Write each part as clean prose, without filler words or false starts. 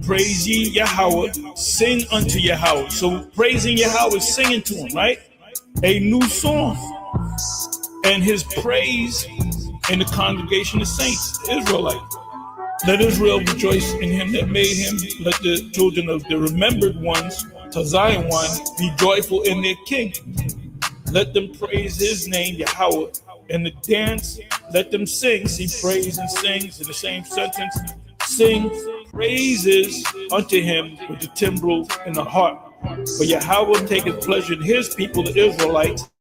Praise ye Yahweh, sing unto Yahweh. So praising Yahweh, singing to him, right? A new song. And his praise in the congregation of saints, Israelite. Let Israel rejoice in him that made him. Let the children of the remembered ones, to Zion one, be joyful in their king. Let them praise his name, Yahweh. In the dance, let them sing. See, praise and sings in the same sentence. Sing praises unto him with the timbrel and the harp. For Yahweh taketh pleasure in his people, the Israelites.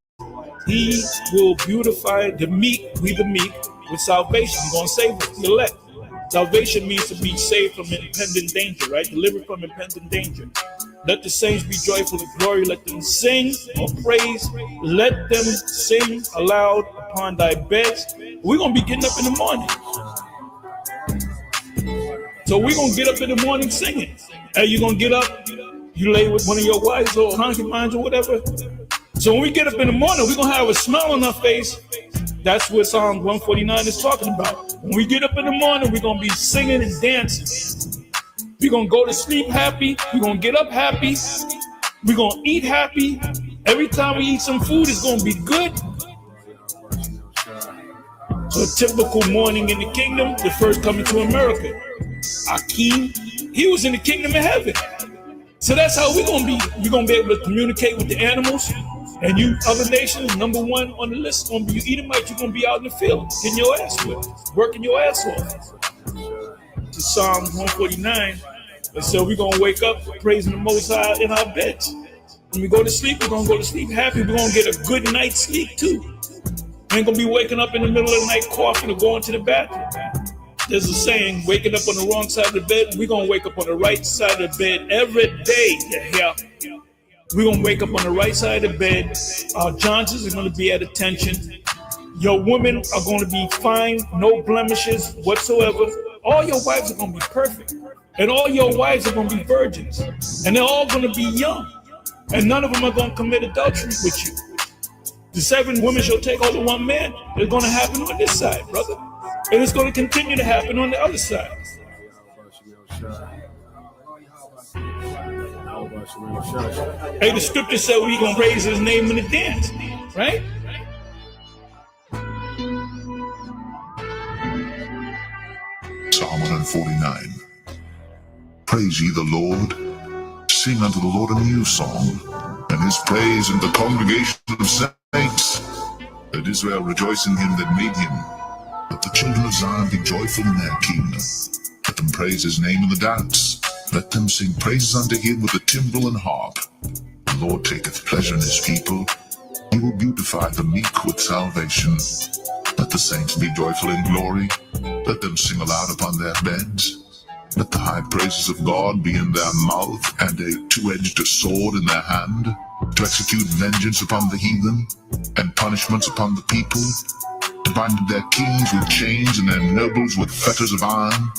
He will beautify the meek, we the meek, with salvation. He's going to save us, the elect. Salvation means to be saved from impending danger, right? Delivered from impending danger. Let the saints be joyful in glory. Let them sing or praise. Let them sing aloud upon thy beds. We're going to be getting up in the morning. So we're going to get up in the morning singing. And you're going to get up, you lay with one of your wives or concubines or whatever. So when we get up in the morning, we're going to have a smile on our face. That's what Psalm 149 is talking about. When we get up in the morning, we're going to be singing and dancing. We're going to go to sleep happy. We're going to get up happy. We're going to eat happy. Every time we eat some food, it's going to be good. So a typical morning in the kingdom, the first coming to America. Akeem, he was in the kingdom of heaven. So that's how we're going to be. We're going to be able to communicate with the animals. And you other nations, number one on the list, going to be you Edomite. You're going to be out in the field, getting your ass whipped, working your ass off. To Psalm 149, and so we're going to wake up praising the Most High in our beds. When we go to sleep, we're going to go to sleep happy. We're going to get a good night's sleep too. We ain't going to be waking up in the middle of the night coughing or going to the bathroom. There's a saying, waking up on the wrong side of the bed. We're going to wake up on the right side of the bed every day. Yeah. We're going to wake up on the right side of the bed. Our Johnsons are going to be at attention. Your women are going to be fine, no blemishes whatsoever. All your wives are going to be perfect. And all your wives are going to be virgins. And they're all going to be young. And none of them are going to commit adultery with you. The 7 women shall take hold of one man. It's going to happen on this side, brother. And it's going to continue to happen on the other side. Hey, the scripture said we're going to raise his name in the dance, right? Psalm 149. Praise ye the Lord. Sing unto the Lord a new song, and his praise in the congregation of saints. Let Israel rejoice in him that made him. Let the children of Zion be joyful in their king. Let them praise his name in the dance. Let them sing praises unto him with the timbrel and harp. The Lord taketh pleasure in his people. He will beautify the meek with salvation. Let the saints be joyful in glory. Let them sing aloud upon their beds. Let the high praises of God be in their mouth, and a two-edged sword in their hand, to execute vengeance upon the heathen, and punishments upon the people, to bind their kings with chains and their nobles with fetters of iron,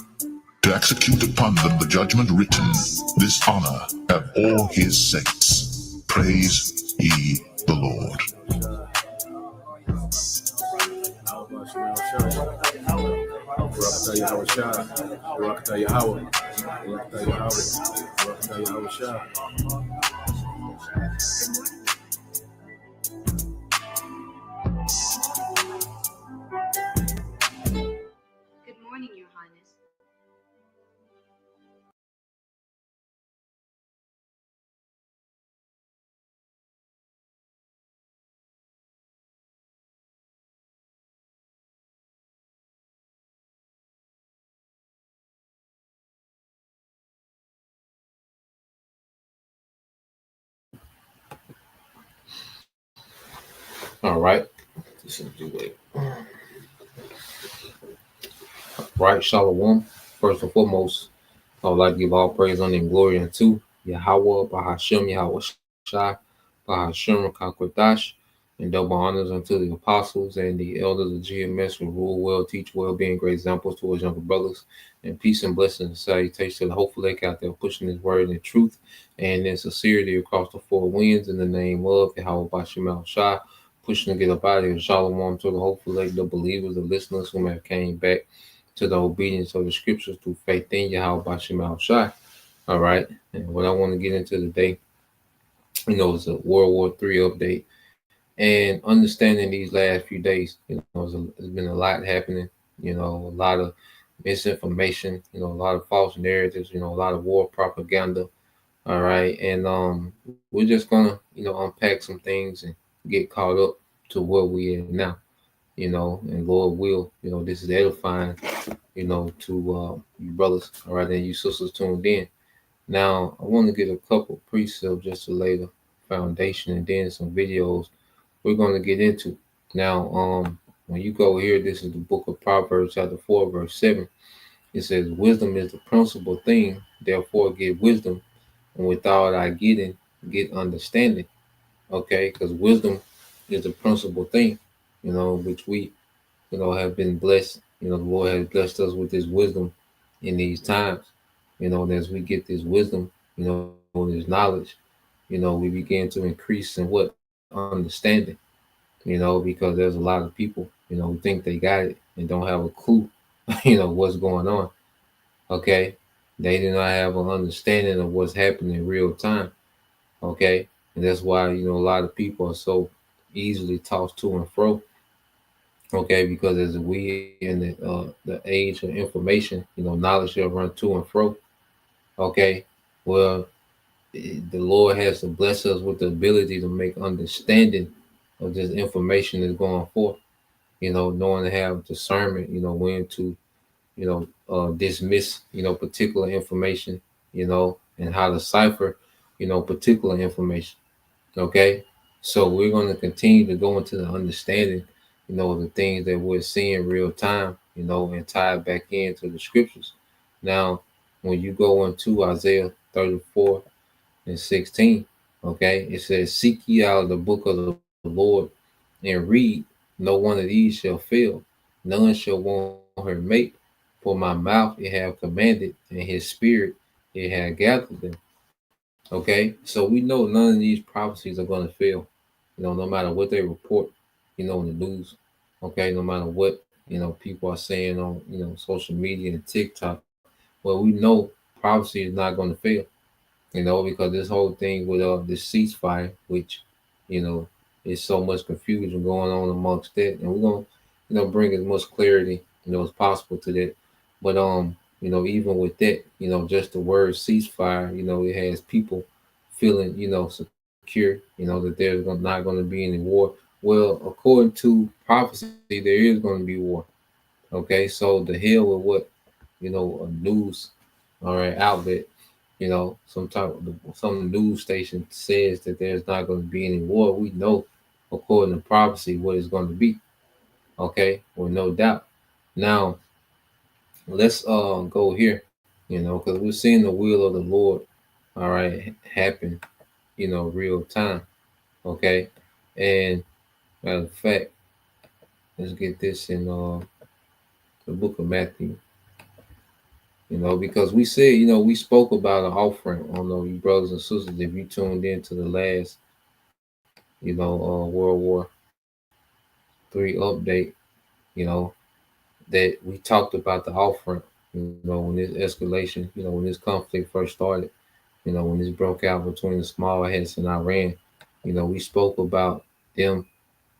to execute upon them the judgment written. This honor have all his saints. Praise ye the Lord. Good morning, Your Highness. All right. Right, Shalom. First and foremost, I would like to give all praise, honor, and glory unto Yahweh, Bahashem, Yahweh Shai, Bahashem, Rakakwadash, And double honors unto the apostles and the elders of GMS who rule well, teach well, being great examples towards younger brothers. And peace and blessings and salutations to the hopeful lake out there pushing his word in truth and in sincerity across the four winds in the name of Yahweh Bashem Shai, pushing to get up out of here. Shalom to the hopeful lake, the believers, the listeners who have came back to the obedience of the scriptures through faith in Yahweh Bashem Shai. All right. And what I want to get into today, is a World War III update and understanding these last few days. There's been a lot happening. A lot of misinformation. A lot of false narratives. A lot of war propaganda. All right, and we're just gonna unpack some things and get caught up to where we are now. And Lord will, this is edifying. To you brothers, all right, and you sisters tuned in. Now, I want to get a couple precepts just to lay the foundation, and then some videos we're going to get into. Now, when you go here, this is the book of Proverbs, chapter 4, verse 7. It says, wisdom is the principal thing, therefore get wisdom, and with all thy getting, get understanding. Okay, because wisdom is the principal thing, which we, have been blessed. The Lord has blessed us with this wisdom in these times. And as we get this wisdom, this knowledge, we begin to increase in what understanding. Because there's a lot of people, who think they got it and don't have a clue, what's going on. Okay. They do not have an understanding of what's happening in real time. Okay. And that's why, a lot of people are so easily tossed to and fro. Okay. Because as we in the age of information, knowledge shall run to and fro. Okay. Well, the Lord has to bless us with the ability to make understanding of this information that's going forth. Knowing to have discernment, when to, dismiss, particular information, and how to cipher, particular information. Okay. So we're going to continue to go into the understanding, the things that we're seeing real time, and tie it back into the scriptures. Now, when you go into Isaiah 34 and 16, okay, it says, seek ye out the book of the Lord and read, no one of these shall fail, none shall want her mate, for my mouth it have commanded, and his spirit it have gathered them. Okay, so we know none of these prophecies are going to fail, no matter what they report, in the news. Okay, no matter what, people are saying on, social media and TikTok. Well, we know prophecy is not going to fail, because this whole thing with this ceasefire, which, you know, is so much confusion going on amongst that, and we're gonna, bring as much clarity, as possible to that. But even with that, just the word ceasefire, it has people feeling, secure, that there's not going to be any war. Well, according to prophecy, there is going to be war. Okay, so the hell with what, a news, all right, outlet, some news station says that there's not going to be any war. We know, according to prophecy, what it's going to be. Okay, with no doubt. Now let's go here, because we're seeing the will of the Lord, all right, happen, real time. Okay, and matter of fact, let's get this in the book of Matthew. Because we said, we spoke about an offering. I don't know, you brothers and sisters, if you tuned in to the last, World War III update, you know, that we talked about the offering, when this escalation, when this conflict first started, when this broke out between the small hats and Iran, we spoke about them,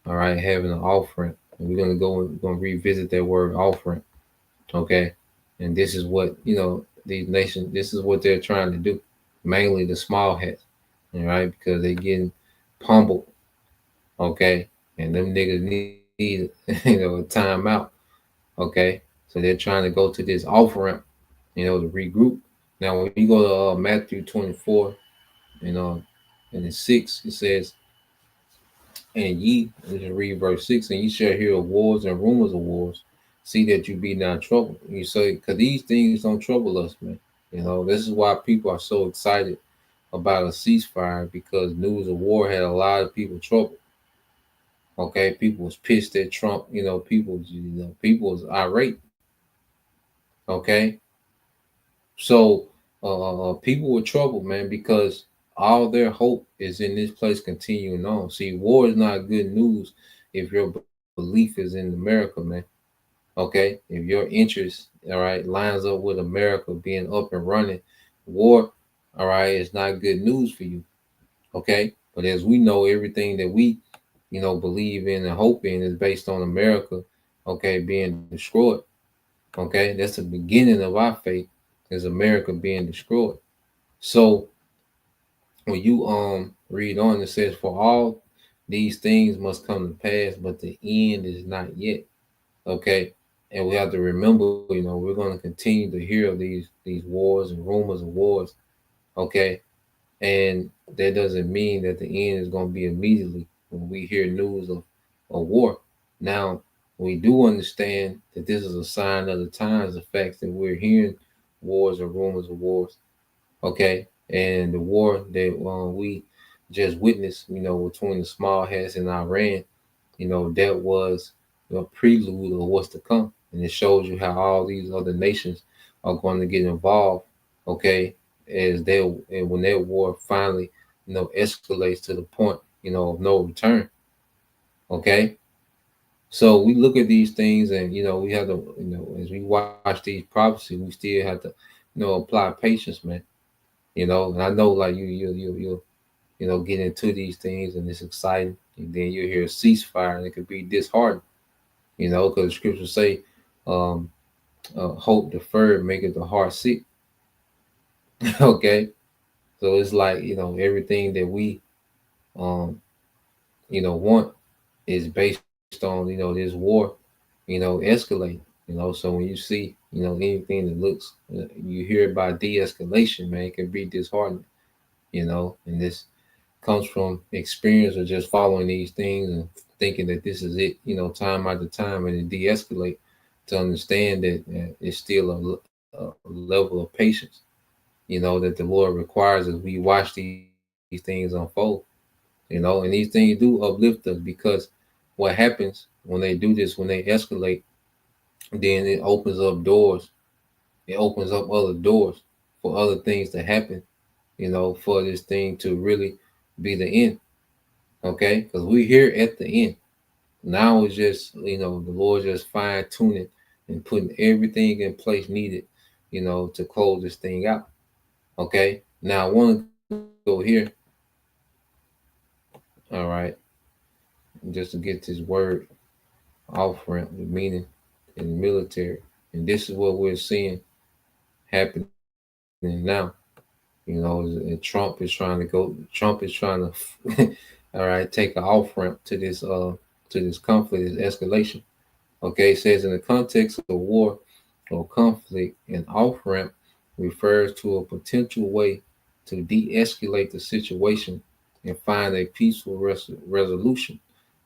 all right, having an offering. And we're going to revisit that word offering. Okay. And this is what, these nations, this is what they're trying to do, mainly the small hats, all right, because they're getting pummeled, okay, and them niggas need, a timeout, okay, so they're trying to go to this off ramp, to regroup. Now, when you go to Matthew 24, and in 6, it says, and ye, let's just read verse 6, and ye shall hear of wars and rumors of wars. See that you be not troubled. You say, because these things don't trouble us, man. This is why people are so excited about a ceasefire, because news of war had a lot of people troubled. Okay, people was pissed at Trump. People was irate. Okay, so people were troubled, man, because all their hope is in this place continuing on. See, war is not good news if your belief is in America, man. Okay, if your interest, all right, lines up with America being up and running, war, all right, is not good news for you. Okay, but as we know, everything that we, believe in and hope in is based on America, okay, being destroyed. Okay, that's the beginning of our faith, is America being destroyed. So when you read on, it says, "For all these things must come to pass, but the end is not yet." Okay, and we have to remember, we're going to continue to hear of these wars and rumors of wars. Okay, and that doesn't mean that the end is going to be immediately when we hear news of a war. Now, we do understand that this is a sign of the times, the fact that we're hearing wars or rumors of wars. Okay, and the war that we just witnessed, between the small hats and Iran, that was a prelude of what's to come. And it shows you how all these other nations are going to get involved, okay, and when that war finally, escalates to the point, of no return. Okay. So we look at these things and we have to, as we watch these prophecies, we still have to, apply patience, man. And I know like you get into these things and it's exciting, and then you hear a ceasefire and it could be disheartening. Because the scriptures say, um, hope deferred maketh the heart sick. Okay, so it's like everything that we um, want is based on this war, escalate. So when you see anything that looks, you hear about de-escalation, man, it can be disheartening. And this comes from experience of just following these things and thinking that this is it, time after time, and it de-escalate to understand that it's still a level of patience, that the Lord requires as we watch these things unfold, and these things do uplift us because what happens when they do this, when they escalate, then it opens up doors. It opens up other doors for other things to happen, for this thing to really be the end. Okay, because we're here at the end. Now it's just, the Lord just fine tuning and putting everything in place needed, to close this thing out. Okay, now I want to go here. All right, just to get this word off ramp, the meaning in the military, and this is what we're seeing happening now. Trump is trying to go. Trump is trying to, all right, take an off ramp to this conflict, this escalation. Okay, it says in the context of war or conflict, an off ramp refers to a potential way to de escalate the situation and find a peaceful resolution,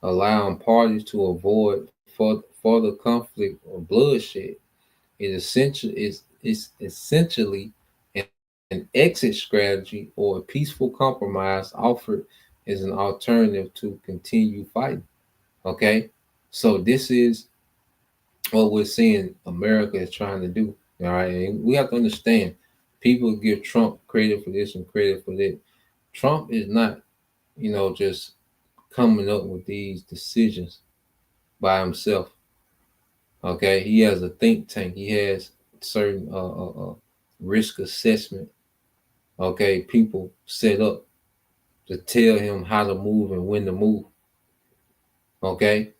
allowing parties to avoid further conflict or bloodshed. Is essentially an exit strategy or a peaceful compromise offered as an alternative to continue fighting. Okay, so this is what we're seeing America is trying to do. All right, and we have to understand, people give Trump credit for this and credit for that. Trump is not, just coming up with these decisions by himself. Okay, he has a think tank. He has certain risk assessment. Okay, people set up to tell him how to move and when to move. Okay,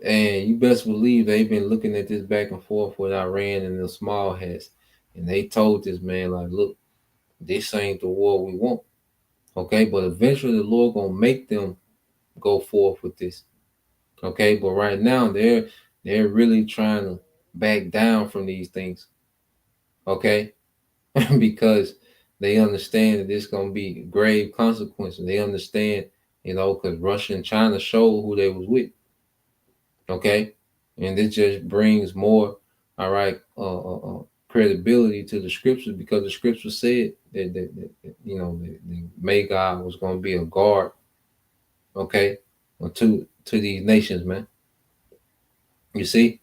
and you best believe they've been looking at this back and forth with Iran and the small hats, and they told this man like, look, this ain't the war we want. Okay, but eventually the Lord gonna make them go forth with this. Okay, but right now they're really trying to back down from these things. Okay, because they understand that there's gonna be grave consequences. They understand, because Russia and China showed who they was with. Okay, and this just brings more, all right, credibility to the scriptures, because the scripture said that Magog was going to be a guard, okay, unto to these nations, man. You see?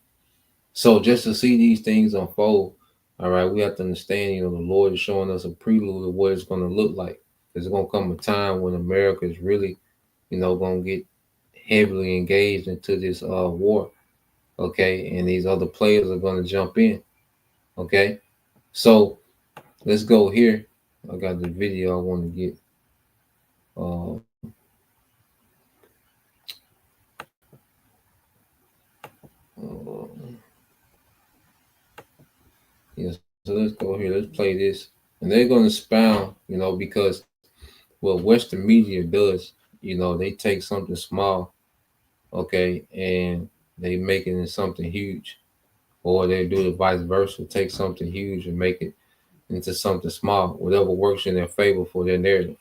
So just to see these things unfold, all right, we have to understand, the Lord is showing us a prelude of what it's going to look like. There's going to come a time when America is really, going to get heavily engaged into this war, okay? And these other players are going to jump in, okay? So let's go here. I got the video I want to get. Uh, yes, so let's go here. Let's play this. And they're going to expound, because what Western media does, they take something small, okay, and they make it into something huge. Or they do the vice versa, take something huge and make it into something small, whatever works in their favor for their narrative.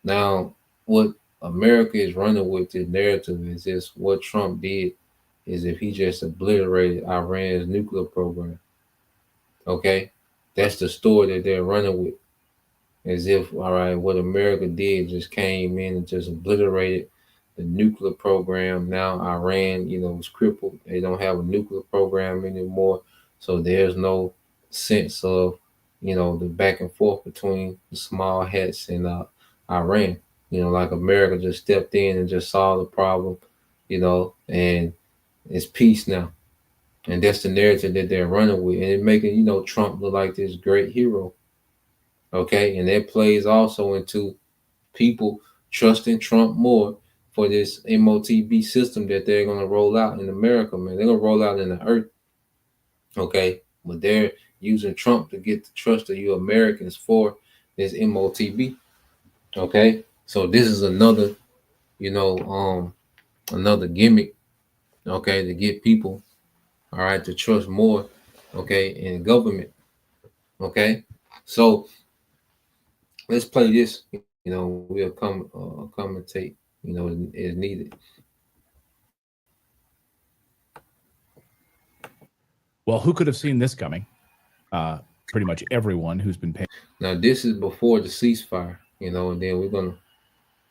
Now, what America is running with this narrative is just what Trump did is if he just obliterated Iran's nuclear program. Okay? That's the story that they're running with. As if, all right, what America did just came in and just obliterated the nuclear program. Now Iran, is crippled. They don't have a nuclear program anymore. So there's no sense of, the back and forth between the small hats and Iran. Like America just stepped in and just solved the problem, and it's peace now. And that's the narrative that they're running with. And it making, Trump look like this great hero. Okay. And that plays also into people trusting Trump more for this MOTB system that they're going to roll out in America, man. They're going to roll out in the earth. Okay. But they're using Trump to get the trust of you Americans for this MOTB. Okay. So this is another, another gimmick, okay, to get people, all right, to trust more, okay, in government. Okay. So let's play this. We'll commentate, as needed. Well, who could have seen this coming? Pretty much everyone who's been paying. Now, this is before the ceasefire, and then we're going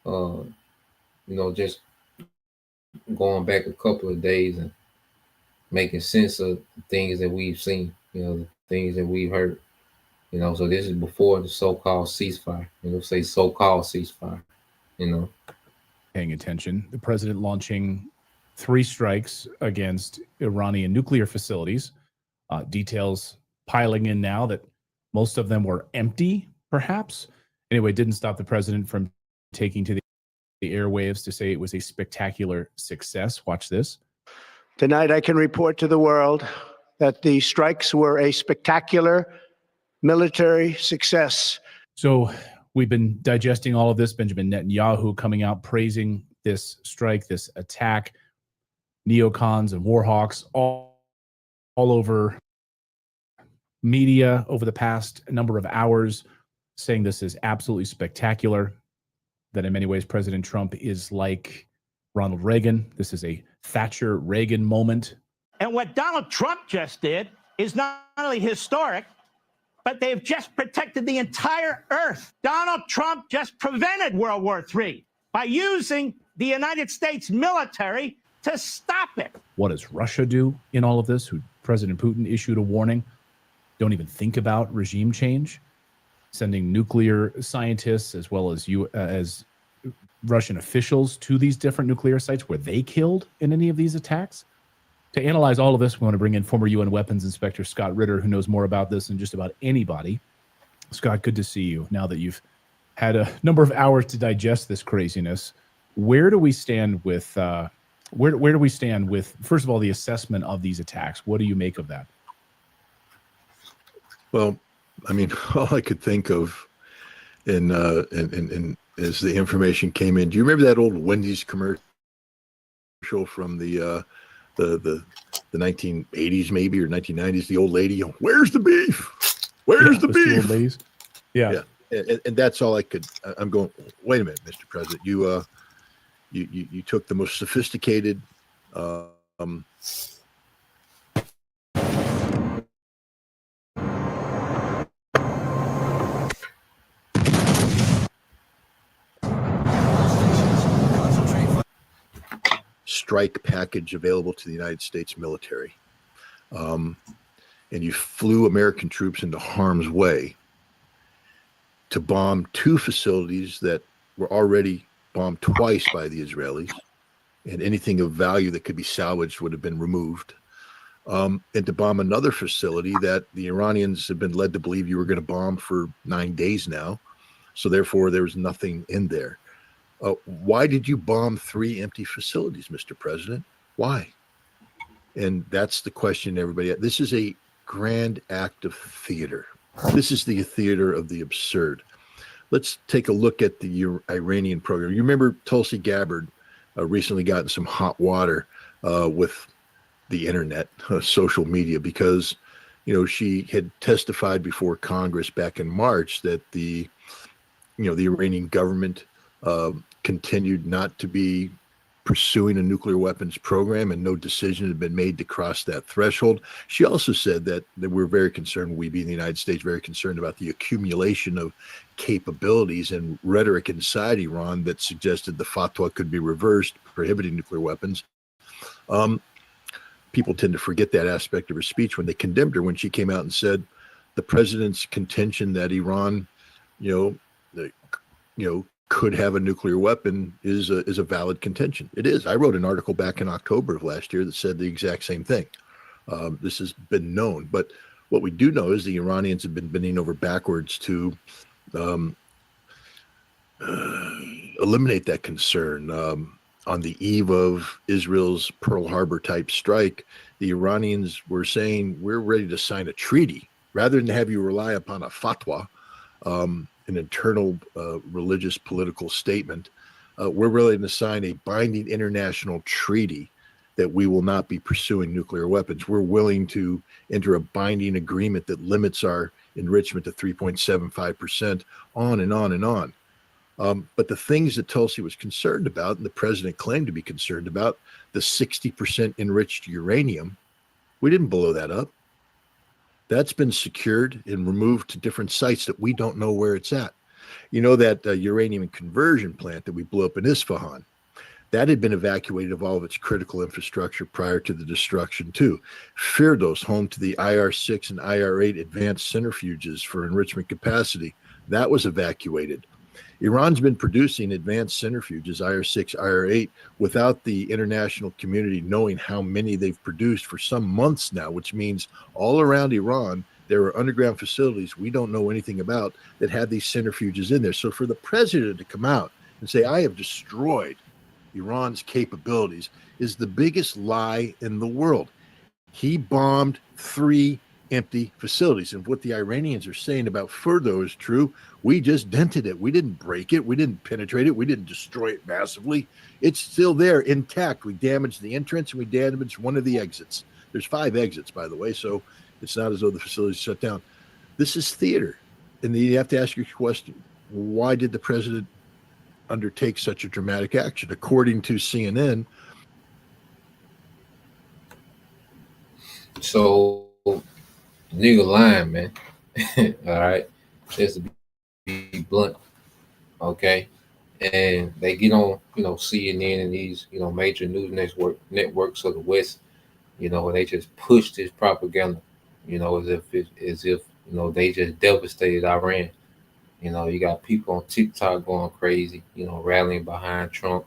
to, just going back a couple of days and making sense of things that we've seen, the things that we've heard. So this is before the so-called ceasefire. Say so-called ceasefire, Paying attention. The president launching 3 strikes against Iranian nuclear facilities. Details piling in now that most of them were empty, perhaps. Anyway, didn't stop the president from taking to the airwaves to say it was a spectacular success. Watch this. Tonight, I can report to the world that the strikes were a spectacular military success. So we've been digesting all of this. Benjamin Netanyahu coming out praising this strike, this attack. Neocons and warhawks all over media over the past number of hours saying this is absolutely spectacular, that in many ways President Trump is like Ronald Reagan. This is a Thatcher-Reagan moment. And what Donald Trump just did is not only historic, but they've just protected the entire earth. Donald Trump just prevented World War III by using the United States military to stop it. What does Russia do in all of this? Who President Putin issued a warning. Don't even think about regime change, sending nuclear scientists as well as Russian officials to these different nuclear sites. Were they killed in any of these attacks? To analyze all of this, we want to bring in former UN Weapons Inspector Scott Ritter, who knows more about this than just about anybody. Scott, good to see you. Now that you've had a number of hours to digest this craziness, where do we stand with where do we stand with, first of all, the assessment of these attacks? What do you make of that? Well, I mean, all I could think of in as the information came in, do you remember that old Wendy's commercial from the 1980s maybe, or 1990s? The old lady, where's the beef? Where's the beef? Old ladies. Yeah. And that's all I could. I'm going, wait a minute, Mr. President, you took the most sophisticated strike package available to the United States military. And you flew American troops into harm's way to bomb two facilities that were already bombed twice by the Israelis, and anything of value that could be salvaged would have been removed. And to bomb another facility that the Iranians have been led to believe you were going to bomb for 9 days now. So therefore, there was nothing in there. Why did you bomb 3 empty facilities, Mr. President? Why? And that's the question, everybody. This is a grand act of theater. This is the theater of the absurd. Let's take a look at the Iranian program. You remember Tulsi Gabbard recently got in some hot water with the internet, social media, because she had testified before Congress back in March that the Iranian government continued not to be pursuing a nuclear weapons program, and no decision had been made to cross that threshold. She also said that we're very concerned, we being the United States, very concerned about the accumulation of capabilities and rhetoric inside Iran that suggested the fatwa could be reversed, prohibiting nuclear weapons. People tend to forget that aspect of her speech when they condemned her, when she came out and said the president's contention that Iran, could have a nuclear weapon is a valid contention. It is. I wrote an article back in October of last year that said the exact same thing. This has been known, but what we do know is the Iranians have been bending over backwards to eliminate that concern. On the eve of Israel's Pearl Harbor type strike, the Iranians were saying, we're ready to sign a treaty rather than have you rely upon a fatwa, an internal religious political statement. We're willing to sign a binding international treaty that we will not be pursuing nuclear weapons. We're willing to enter a binding agreement that limits our enrichment to 3.75%, on and on and on. But the things that Tulsi was concerned about, and the president claimed to be concerned about, the 60% enriched uranium, we didn't blow that up. That's been secured and removed to different sites that we don't know where it's at. You know that uranium conversion plant that we blew up in Isfahan, that had been evacuated of all of its critical infrastructure prior to the destruction too. Firdos, home to the IR-6 and IR-8 advanced centrifuges for enrichment capacity, that was evacuated. Iran's been producing advanced centrifuges, IR-6, IR-8, without the international community knowing how many they've produced for some months now, which means all around Iran, there are underground facilities we don't know anything about that had these centrifuges in there. So for the president to come out and say, I have destroyed Iran's capabilities, is the biggest lie in the world. He bombed 3 empty facilities. And what the Iranians are saying about Fordo is true. We just dented it. We didn't break it. We didn't penetrate it. We didn't destroy it massively. It's still there intact. We damaged the entrance and we damaged one of the exits. There's 5 exits, by the way, so it's not as though the facility is shut down. This is theater. And then you have to ask your question, why did the president undertake such a dramatic action? According to CNN. So, nigga lying, man. All right. Just to be blunt. Okay. And they get on, CNN and these, major news networks of the West, they just push this propaganda, as if they just devastated Iran. You got people on TikTok going crazy, rallying behind Trump,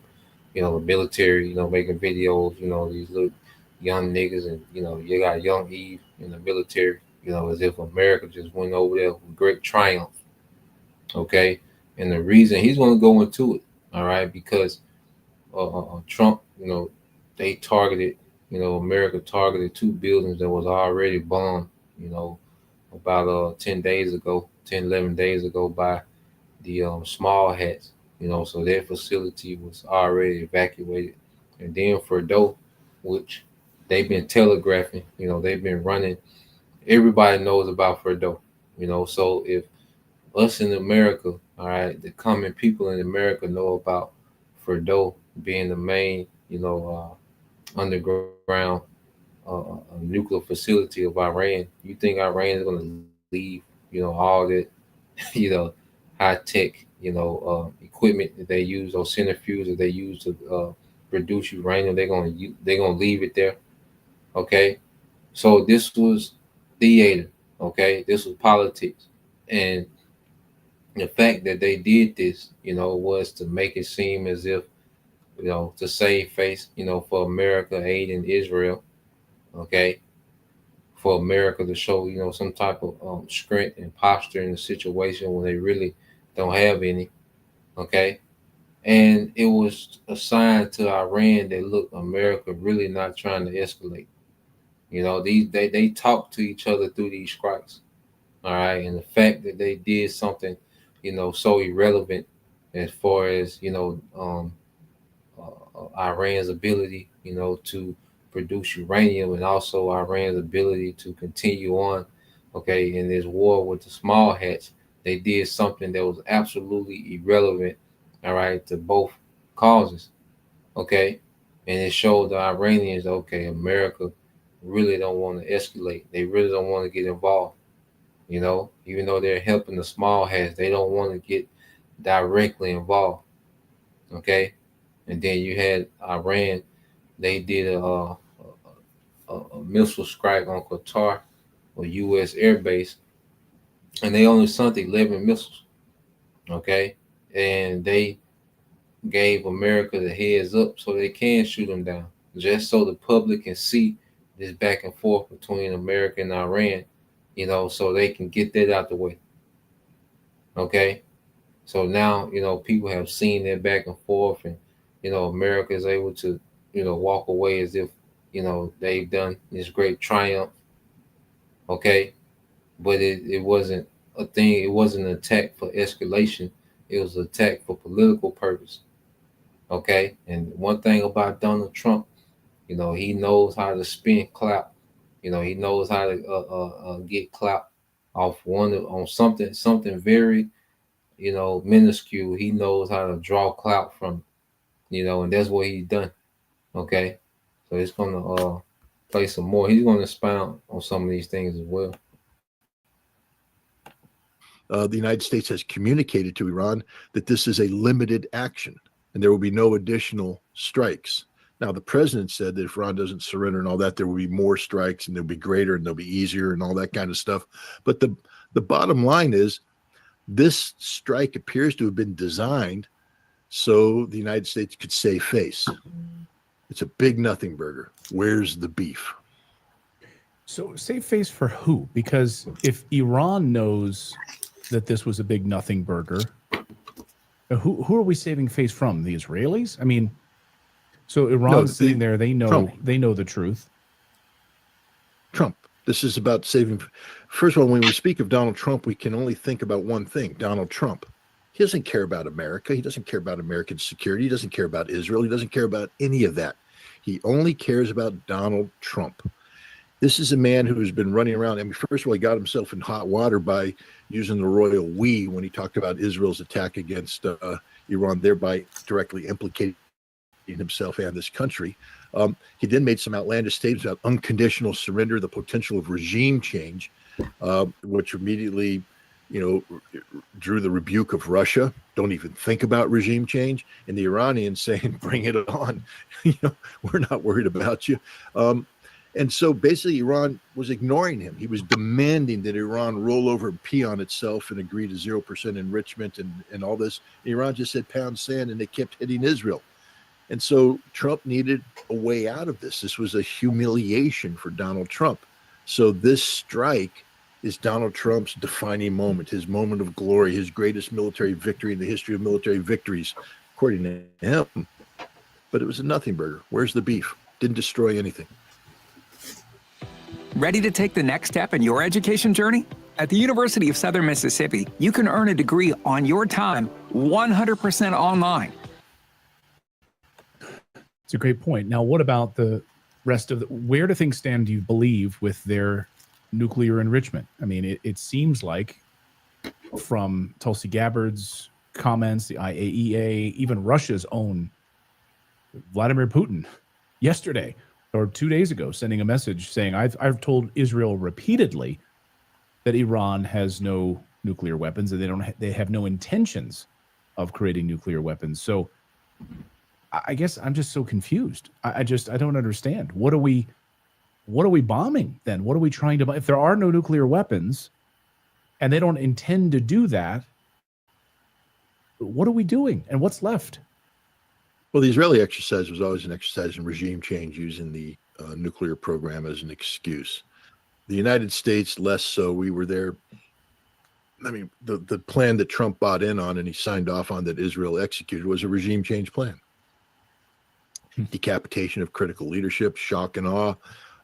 the military, making videos, these little young niggas, and you got young Eve in the military, as if America just went over there with great triumph. Okay. And the reason he's going to go into it, all right, because Trump, they targeted, America targeted 2 buildings that was already bombed, about 10 days ago, 10, 11 days ago by the small hats, so their facility was already evacuated. And then Fordo, which they've been telegraphing, they've been running, everybody knows about Fordo, so if us in America, all right, the common people in America know about Fordo being the main, underground nuclear facility of Iran. You think Iran is going to leave, all that, high tech, equipment that they use, or centrifuge that they use to produce uranium. They're gonna leave it there. Okay, so this was theater. Okay, this was politics, and the fact that they did this, was to make it seem as if, to save face, for America aiding Israel. Okay, for America to show, some type of strength and posture in the situation when they really don't have any. Okay, and it was a sign to Iran that look, America really not trying to escalate. They talk to each other through these strikes. All right, and the fact that they did something, so irrelevant as far as Iran's ability, to produce uranium, and also Iran's ability to continue on, okay, in this war with the small hats. They did something that was absolutely irrelevant, all right, to both causes, okay, and it showed the Iranians, okay, America really don't want to escalate. They really don't want to get involved. Even though they're helping the small hats, they don't want to get directly involved. Okay, and then you had Iran. They did a missile strike on Qatar, or U.S. air base, and they only sunk 11 missiles. Okay, and they gave America the heads up so they can shoot them down, just so the public can see this back and forth between America and Iran, so they can get that out the way. Okay, so now people have seen that back and forth, and America is able to walk away as if they've done this great triumph. Okay, but it wasn't a thing. It wasn't an attack for escalation. It was an attack for political purpose. Okay, and one thing about Donald Trump, he knows how to spin clout. He knows how to get clout off on something very minuscule. He knows how to draw clout from, and that's what he's done. Okay, so he's gonna play some more. He's gonna expound on some of these things as well. The United States has communicated to Iran that this is a limited action and there will be no additional strikes. Now, the president said that if Iran doesn't surrender and all that, there will be more strikes and they'll be greater and they'll be easier and all that kind of stuff. But the bottom line is this strike appears to have been designed so the United States could save face. It's a big nothing burger. Where's the beef? So save face for who? Because if Iran knows that this was a big nothing burger, who are we saving face from? The Israelis? I mean, so Iran's sitting there. They know Trump. They know the truth. Trump. This is about saving. First of all, when we speak of Donald Trump, we can only think about one thing: Donald Trump. He doesn't care about America. He doesn't care about American security. He doesn't care about Israel. He doesn't care about any of that. He only cares about Donald Trump. This is a man who has been running around. I mean, first of all, he got himself in hot water by using the royal we when he talked about Israel's attack against Iran, thereby directly implicating himself and this country. He then made some outlandish statements about unconditional surrender, the potential of regime change, which immediately, drew the rebuke of Russia. Don't even think about regime change. And the Iranians saying, bring it on. We're not worried about you. And so basically Iran was ignoring him. He was demanding that Iran roll over and pee on itself and agree to 0% enrichment and all this. And Iran just said pound sand, and they kept hitting Israel. And so Trump needed a way out of this. This was a humiliation for Donald Trump. So this strike is Donald Trump's defining moment, his moment of glory, his greatest military victory in the history of military victories, according to him. But it was a nothing burger. Where's the beef? Didn't destroy anything. Ready to take the next step in your education journey? At the University of Southern Mississippi, you can earn a degree on your time, 100% online. It's a great point. Now, what about the rest of where do things stand, do you believe, with their nuclear enrichment? I mean, it seems like from Tulsi Gabbard's comments, the IAEA, even Russia's own Vladimir Putin yesterday or 2 days ago, sending a message saying, I've told Israel repeatedly that Iran has no nuclear weapons and they have no intentions of creating nuclear weapons. So I guess I'm just so confused. I don't understand. What are we bombing then? What are we trying to bomb? If there are no nuclear weapons and they don't intend to do that, what are we doing? And what's left? Well, the Israeli exercise was always an exercise in regime change, using the nuclear program as an excuse. The United States, less so. We were there. I mean, the plan that Trump bought in on and he signed off on, that Israel executed, was a regime change plan. Decapitation of critical leadership, shock and awe,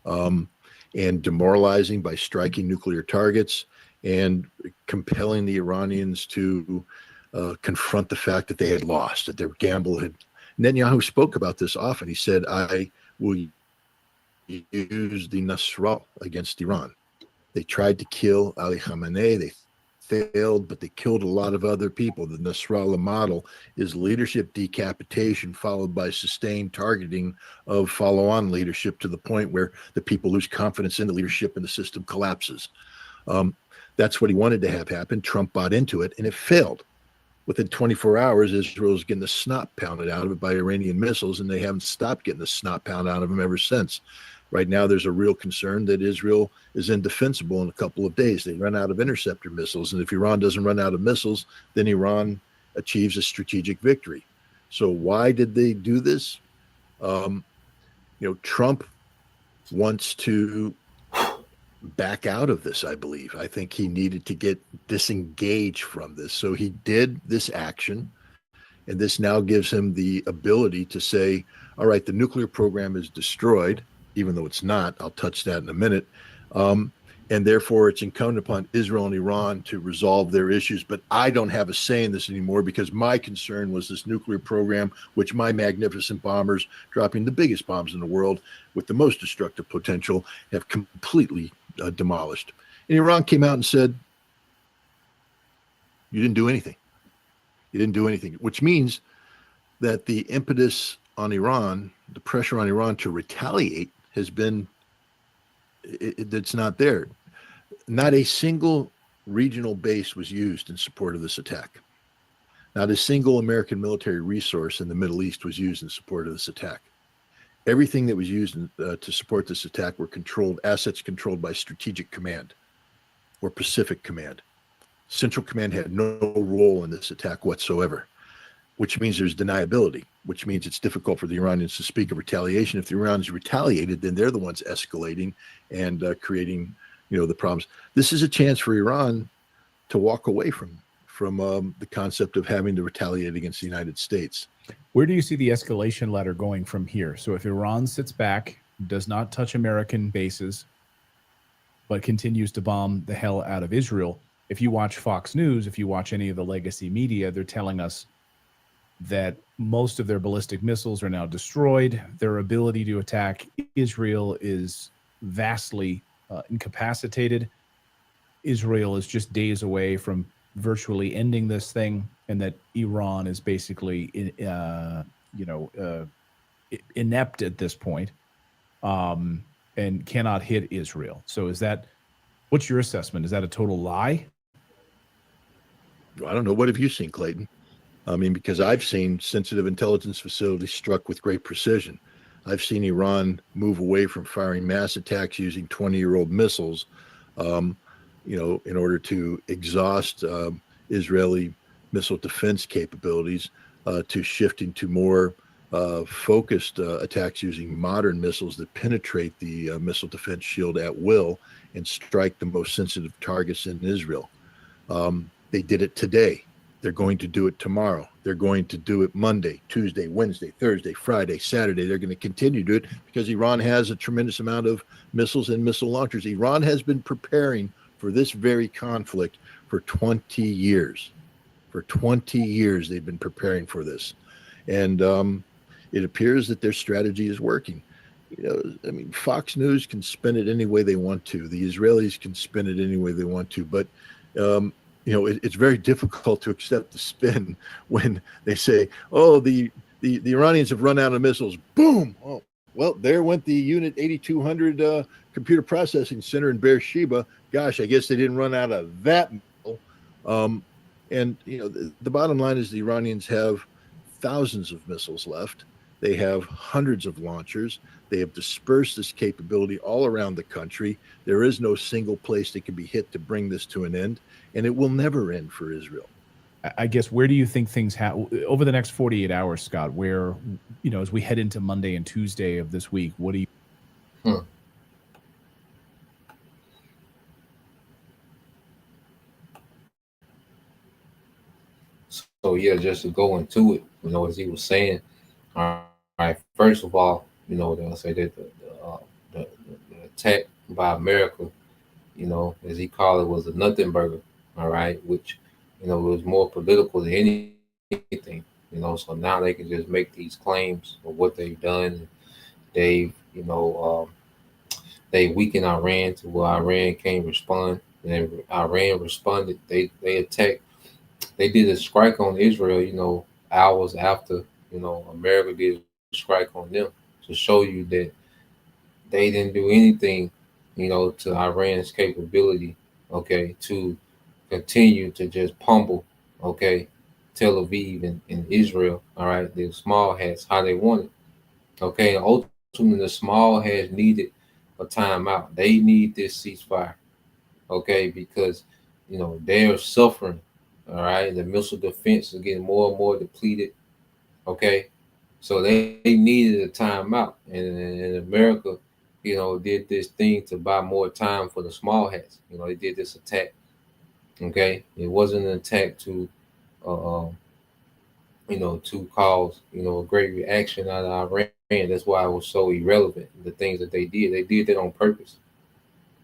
and demoralizing by striking nuclear targets, and compelling the Iranians to confront the fact that they had lost, that their gamble had. Netanyahu spoke about this often. He said, I will use the Nasrallah against Iran. They tried to kill Ali Khamenei. They failed, but they killed a lot of other people. The Nasrallah model is leadership decapitation followed by sustained targeting of follow-on leadership, to the point where the people lose confidence in the leadership and the system collapses. That's what he wanted to have happen. Trump bought into it, and it failed. Within 24 hours, Israel's getting the snot pounded out of it by Iranian missiles, and they haven't stopped getting the snot pounded out of them ever since. Right now, there's a real concern that Israel is indefensible in a couple of days. They run out of interceptor missiles, and if Iran doesn't run out of missiles, then Iran achieves a strategic victory. So why did they do this? Trump wants to back out of this, I believe. I think he needed to get disengaged from this. So he did this action, and this now gives him the ability to say, all right, the nuclear program is destroyed, even though it's not. I'll touch that in a minute. And therefore, it's incumbent upon Israel and Iran to resolve their issues. But I don't have a say in this anymore, because my concern was this nuclear program, which my magnificent bombers, dropping the biggest bombs in the world with the most destructive potential, have completely demolished. And Iran came out and said, you didn't do anything. You didn't do anything, which means that the impetus on Iran, the pressure on Iran to retaliate, has been, it's not there. Not a single regional base was used in support of this attack. Not a single American military resource in the Middle East was used in support of this attack. Everything that was used to support this attack were assets controlled by Strategic Command or Pacific Command. Central Command had no role in this attack whatsoever, which means there's deniability, which means it's difficult for the Iranians to speak of retaliation. If the Iranians retaliated, then they're the ones escalating and creating, the problems. This is a chance for Iran to walk away from the concept of having to retaliate against the United States. Where do you see the escalation ladder going from here? So if Iran sits back, does not touch American bases, but continues to bomb the hell out of Israel, if you watch Fox News, if you watch any of the legacy media, they're telling us that most of their ballistic missiles are now destroyed. Their ability to attack Israel is vastly incapacitated. Israel is just days away from virtually ending this thing, and that Iran is basically, inept at this point, and cannot hit Israel. So what's your assessment? Is that a total lie? I don't know. What have you seen, Clayton? I mean, because I've seen sensitive intelligence facilities struck with great precision. I've seen Iran move away from firing mass attacks using 20-year-old missiles, in order to exhaust Israeli missile defense capabilities, to shifting to more focused attacks using modern missiles that penetrate the missile defense shield at will and strike the most sensitive targets in Israel. They did it today. They're going to do it tomorrow. They're going to do it Monday, Tuesday, Wednesday, Thursday, Friday, Saturday. They're going to continue to do it because Iran has a tremendous amount of missiles and missile launchers. Iran has been preparing for this very conflict for 20 years. For 20 years, they've been preparing for this. And it appears that their strategy is working. Fox News can spin it any way they want to. The Israelis can spin it any way they want to. But it's very difficult to accept the spin when they say, "Oh, the Iranians have run out of missiles." Boom! Oh, well, there went the Unit 8200 computer processing center in Beersheba. Gosh, I guess they didn't run out of that missile. The bottom line is the Iranians have thousands of missiles left, They have hundreds of launchers. They have dispersed this capability all around the country. There is no single place that can be hit to bring this to an end, and it will never end for Israel. I guess, where do you think things over the next 48 hours, Scott? Where, as we head into Monday and Tuesday of this week, what do you? So yeah, just to go into it, as he was saying, all right. First of all, they'll say that the attack by America, as he called it, was a nothing burger. All right, which was more political than anything. So now they can just make these claims of what they've done. They've they weakened Iran to where Iran can't respond. And then Iran responded. They attacked. They did a strike on Israel, hours after, America did a strike on them, to show you that they didn't do anything, to Iran's capability, okay, to continue to just pummel, okay, Tel Aviv and Israel, all right, the small hats, how they wanted, okay, and ultimately the small hats needed a timeout. They need this ceasefire, okay, because, they're suffering. All right, the missile defense is getting more and more depleted. Okay, so they needed a timeout, and America, did this thing to buy more time for the small hats. They did this attack. Okay, it wasn't an attack to, to cause a great reaction out of Iran. That's why it was so irrelevant. The things that they did that on purpose.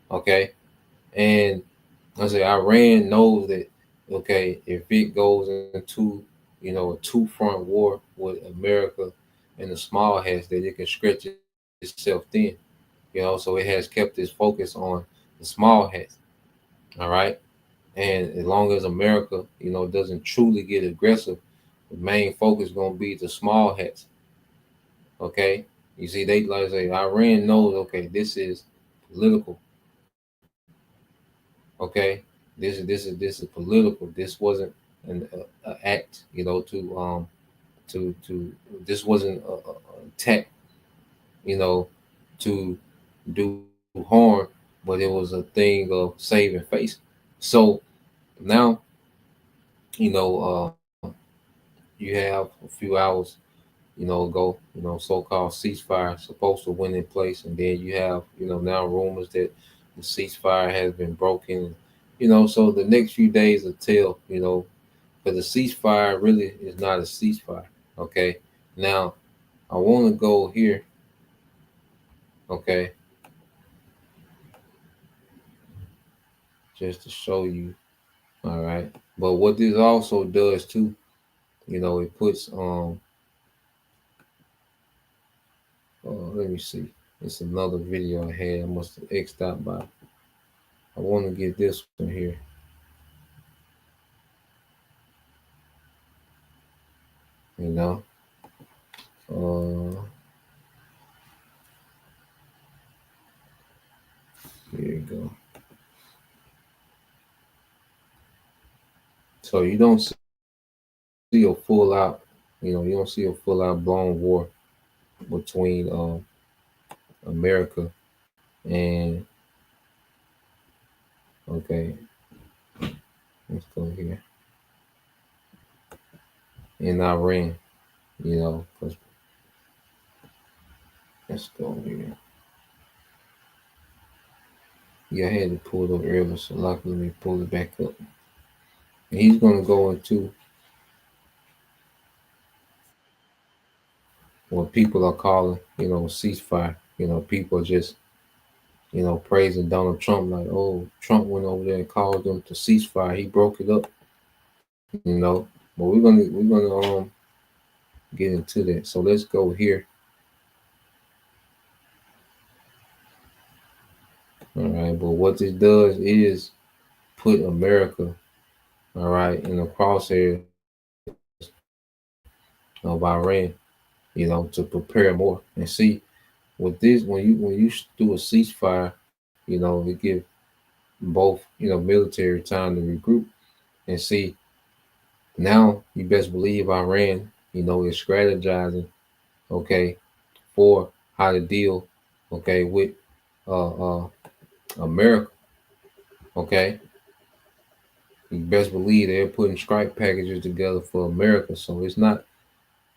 Okay, and I say Iran knows that. Okay, if it goes into a two-front war with America and the small hats, that it can stretch itself thin. So it has kept its focus on the small hats. All right, and as long as America, doesn't truly get aggressive, the main focus gonna be the small hats. Okay, you see, they like I say Iran knows. Okay, this is political. Okay, this is political. This wasn't an act, to this wasn't a attack, to do harm, but it was a thing of saving face. So now, you have a few hours, ago, so-called ceasefire supposed to win in place, and then you have, now rumors that the ceasefire has been broken. So the next few days will tell, because the ceasefire really is not a ceasefire. Okay, now I want to go here. Okay, just to show you. All right, but what this also does too, it puts let me see. It's another video I had. I must have X'd out by. I want to get this one here. You know, here you go. So you don't see a full out, you don't see a full out blown war between America and, okay, let's go here, and Iran, because let's go here. Yeah, I had to pull it up earlier, so luckily let me pull it back up. And he's going to go into what people are calling, ceasefire. People are just, praising Donald Trump like, oh, Trump went over there and called them to ceasefire. He broke it up, But we're gonna get into that. So let's go here. All right, but what this does is put America, all right, in the crosshairs of Iran, to prepare more. And see, with this, when you do a ceasefire, it gives both, military time to regroup. And see, now you best believe Iran, is strategizing, okay, for how to deal, okay, with America, okay. You best believe they're putting strike packages together for America, so it's not,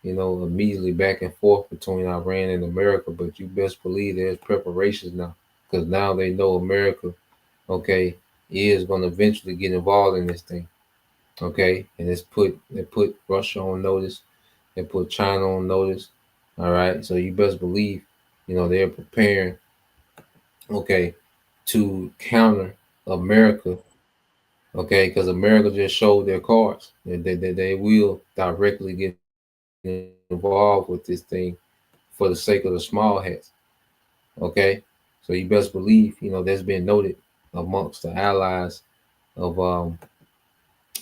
immediately back and forth between Iran and America, but you best believe there's preparations now, because now they know America, okay, is going to eventually get involved in this thing, okay, and they put Russia on notice, they put China on notice, all right, so you best believe, they're preparing, okay, to counter America, okay, because America just showed their cards. They will directly get involved with this thing for the sake of the small hats, okay? So you best believe, that's been noted amongst the allies of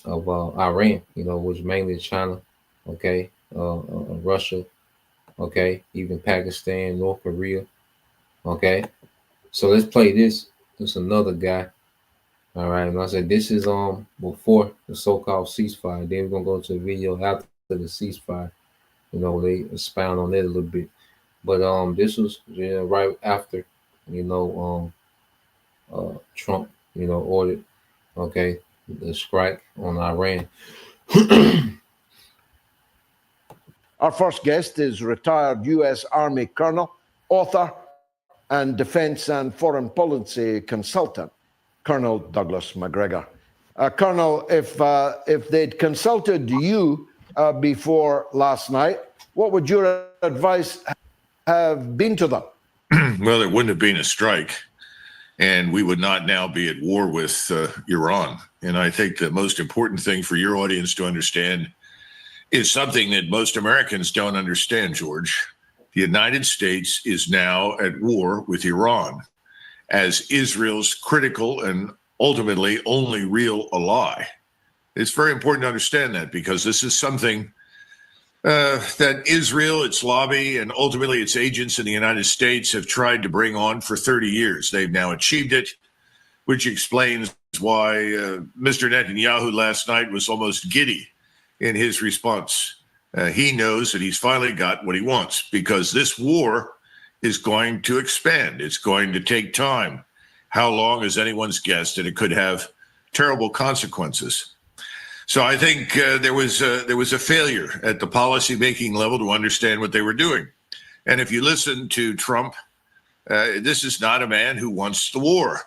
Iran, which mainly is China, okay, Russia, okay, even Pakistan, North Korea, okay. So let's play this. There's another guy. All right, and I said this is before the so-called ceasefire. Then we're gonna go to a video after the ceasefire. They expound on it a little bit. But this was right after Trump ordered okay the strike on Iran. Our first guest is retired U.S. Army Colonel, author, and defense and foreign policy consultant, Colonel Douglas McGregor. Colonel, if they'd consulted you before last night, what would your advice have been to them? Well, it wouldn't have been a strike, and we would not now be at war with Iran. And I think the most important thing for your audience to understand is something that most Americans don't understand, George. The United States is now at war with Iran as Israel's critical and ultimately only real ally. It's very important to understand that, because this is something that Israel, its lobby, and ultimately its agents in the United States have tried to bring on for 30 years. They've now achieved it, which explains why Mr. Netanyahu last night was almost giddy in his response. He knows that he's finally got what he wants, because this war is going to expand. It's going to take time. How long is anyone's guess, and it could have terrible consequences. So I think there was a failure at the policy-making level to understand what they were doing. And if you listen to Trump, this is not a man who wants the war.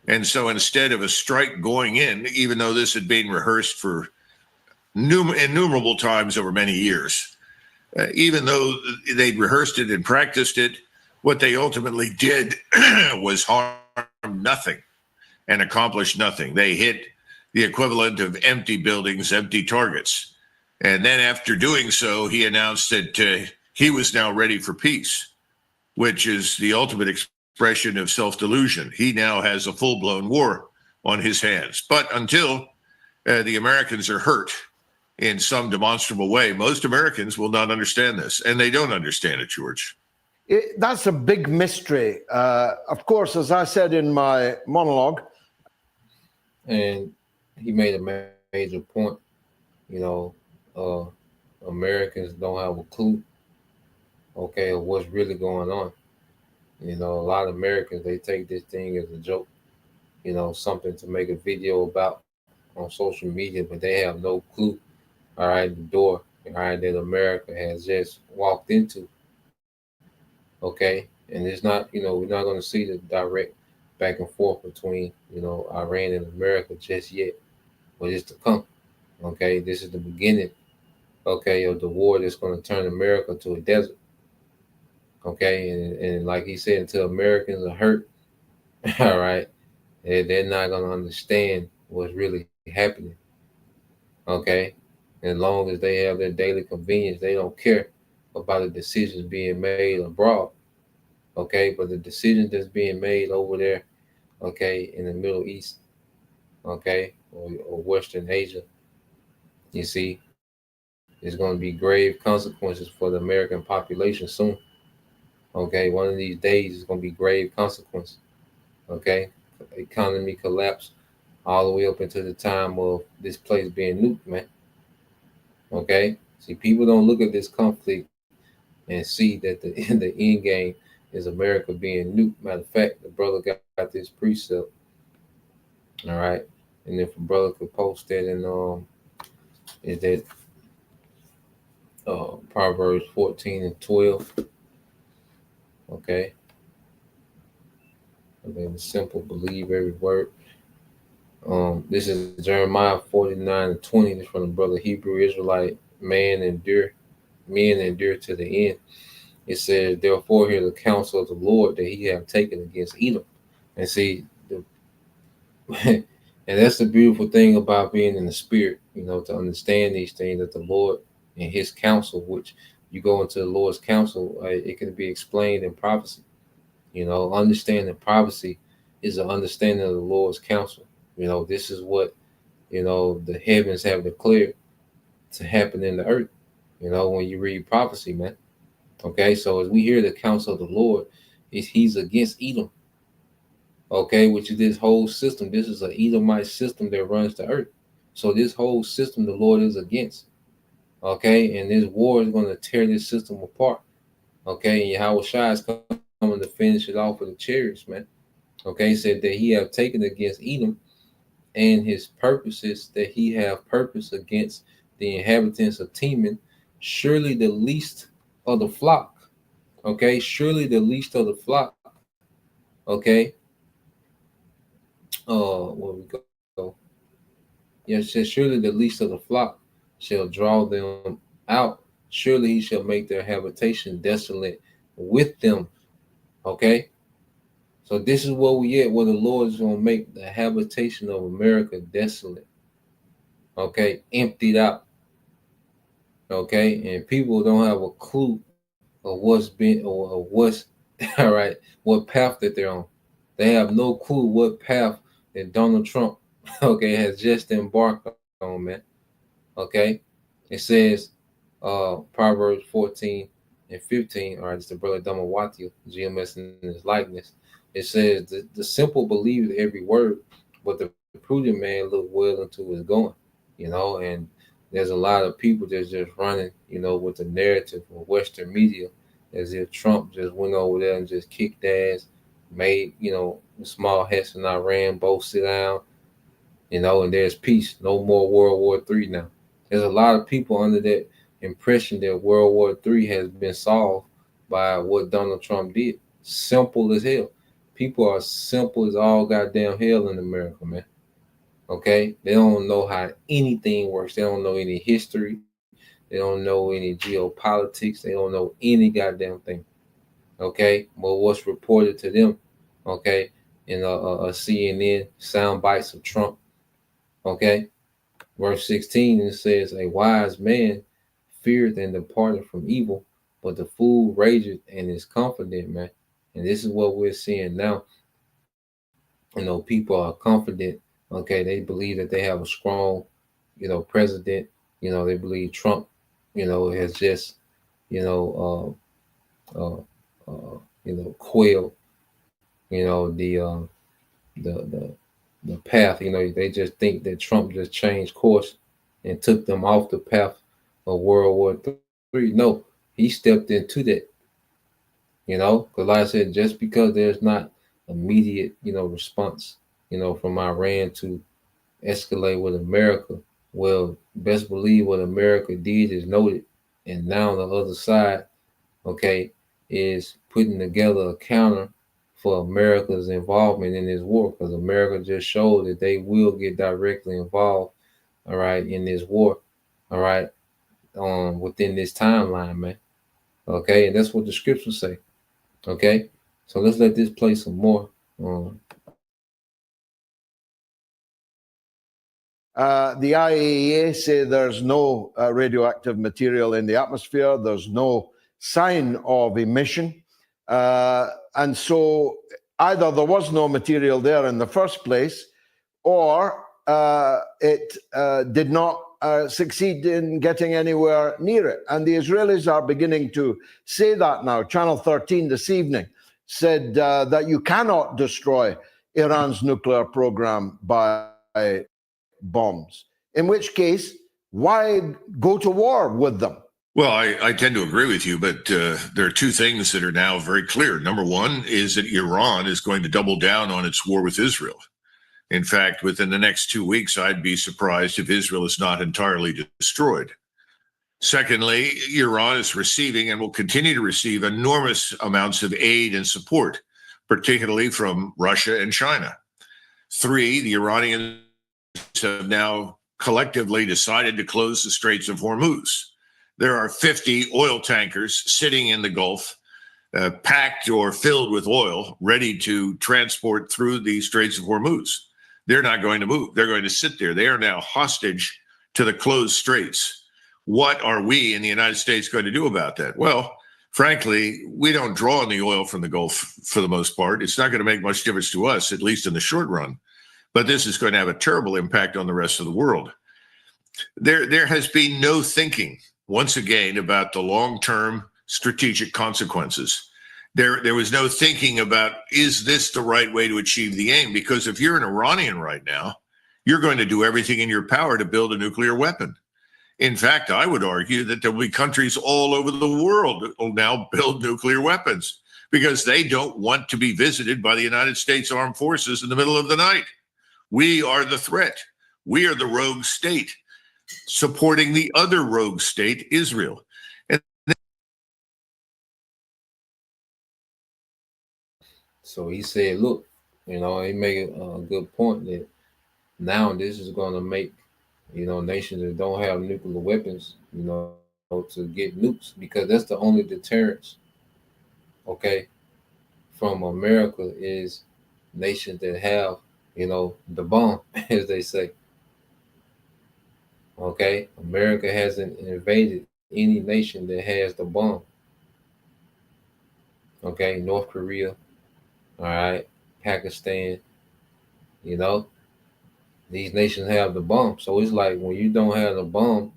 And so instead of a strike going in, even though this had been rehearsed for innumerable times over many years, even though they'd rehearsed it and practiced it, what they ultimately did was harm nothing and accomplish nothing. They hit the equivalent of empty buildings, empty targets. And then after doing so, he announced that he was now ready for peace, which is the ultimate expression of self-delusion. He now has a full-blown war on his hands. But until the Americans are hurt in some demonstrable way, most Americans will not understand this, and they don't understand it, George. That's a big mystery. Of course, as I said in my monologue. And he made a major point, Americans don't have a clue, okay, of what's really going on. A lot of Americans, they take this thing as a joke, something to make a video about on social media, but they have no clue, all right, the door, all right, that America has just walked into, okay? And it's not, we're not going to see the direct back and forth between, Iran and America just yet, but it's to come, okay? This is the beginning, okay, of the war that's going to turn America to a desert, okay? And like he said, until Americans are hurt, all right, they're not going to understand what's really happening, okay? As long as they have their daily convenience, they don't care about the decisions being made abroad, okay? But the decisions that's being made over there, okay, in the Middle East, okay, or Western Asia, you see, there's going to be grave consequences for the American population soon, okay? One of these days is going to be grave consequences, okay? Economy collapse all the way up into the time of this place being nuked, man. Okay, see, people don't look at this conflict and see that the the end game is America being nuked. Matter of fact, the brother got this precept. All right, and if a brother could post that in is that Proverbs 14 and 12. Okay, and then the simple believe every word. This is Jeremiah 49 and 20. This from the brother Hebrew Israelite men endure to the end. It says, therefore hear the counsel of the Lord that he have taken against Edom. And see, and that's the beautiful thing about being in the spirit, to understand these things that the Lord and his counsel, which you go into the Lord's counsel, it can be explained in prophecy. Understanding prophecy is an understanding of the Lord's counsel. This is what, the heavens have declared to happen in the earth, when you read prophecy, man. Okay, so as we hear the counsel of the Lord, he's against Edom. Okay, which is this whole system. This is an Edomite system that runs the earth. So this whole system the Lord is against. Okay, and this war is going to tear this system apart. Okay, and Yahweh Shai is coming to finish it off with the chariots, man. Okay, said that he have taken against Edom and his purposes that he have purpose against the inhabitants of Teman, surely the least of the flock. Okay, surely the least of the flock. Okay, where we go? Yes, it says, surely the least of the flock shall draw them out. Surely he shall make their habitation desolate with them. Okay, so this is where we at, where the Lord is going to make the habitation of America desolate. Okay, emptied out. Okay, and people don't have a clue of what's been or what's all right, what path that they're on. They have no clue what path that Donald Trump, okay, has just embarked on, man. Okay, it says, Proverbs 14 and 15. All right, it's the brother Damawati, GMS in his likeness. It says the simple believe every word, but the prudent man look well into his going. And there's a lot of people that's just running, with the narrative of Western media, as if Trump just went over there and just kicked ass, made, small hats in Iran both sit down, and there's peace. No more World War III now. There's a lot of people under that impression that World War III has been solved by what Donald Trump did. Simple as hell. People are simple as all goddamn hell in America, man. Okay? They don't know how anything works. They don't know any history. They don't know any geopolitics. They don't know any goddamn thing. Okay? But what's reported to them, okay, in a CNN sound bites of Trump, okay? Verse 16, it says, a wise man feared and departed from evil, but the fool rageth and is confident, man. And this is what we're seeing now. People are confident. Okay, they believe that they have a strong, president. They believe Trump, has just, quail, the path. They just think that Trump just changed course and took them off the path of World War III. No, he stepped into that. Because like I said, just because there's not immediate, response, from Iran to escalate with America, well, best believe what America did is noted, and now the other side, okay, is putting together a counter for America's involvement in this war, because America just showed that they will get directly involved, all right, in this war, all right, within this timeline, man. Okay, and that's what the scriptures say. Okay, so let's let this play some more. The IAEA say there's no radioactive material in the atmosphere. There's no sign of emission. And so either there was no material there in the first place, or it did not succeed in getting anywhere near it. And the Israelis are beginning to say that now. Channel 13 this evening said that you cannot destroy Iran's nuclear program by bombs, in which case, why go to war with them? Well, I tend to agree with you, but there are two things that are now very clear. Number one is that Iran is going to double down on its war with Israel. In fact, within the next 2 weeks, I'd be surprised if Israel is not entirely destroyed. Secondly, Iran is receiving and will continue to receive enormous amounts of aid and support, particularly from Russia and China. Three, the Iranians have now collectively decided to close the Straits of Hormuz. There are 50 oil tankers sitting in the Gulf, packed or filled with oil, ready to transport through the Straits of Hormuz. They're not going to move. They're going to sit there. They are now hostage to the closed straits. What are we in the United States going to do about that? Well, frankly, we don't draw on the oil from the Gulf for the most part. It's not going to make much difference to us, at least in the short run. But this is going to have a terrible impact on the rest of the world. There has been no thinking, once again, about the long-term strategic consequences. There was no thinking about, is this the right way to achieve the aim? Because if you're an Iranian right now, you're going to do everything in your power to build a nuclear weapon. In fact, I would argue that there will be countries all over the world that will now build nuclear weapons because they don't want to be visited by the United States Armed Forces in the middle of the night. We are the threat. We are the rogue state supporting the other rogue state, Israel. So he said, look, he made a good point that now this is going to make, nations that don't have nuclear weapons, to get nukes, because that's the only deterrence, okay, from America is nations that have, the bomb, as they say. Okay, America hasn't invaded any nation that has the bomb. Okay, North Korea, all right, Pakistan, these nations have the bomb. So it's like when you don't have the bomb,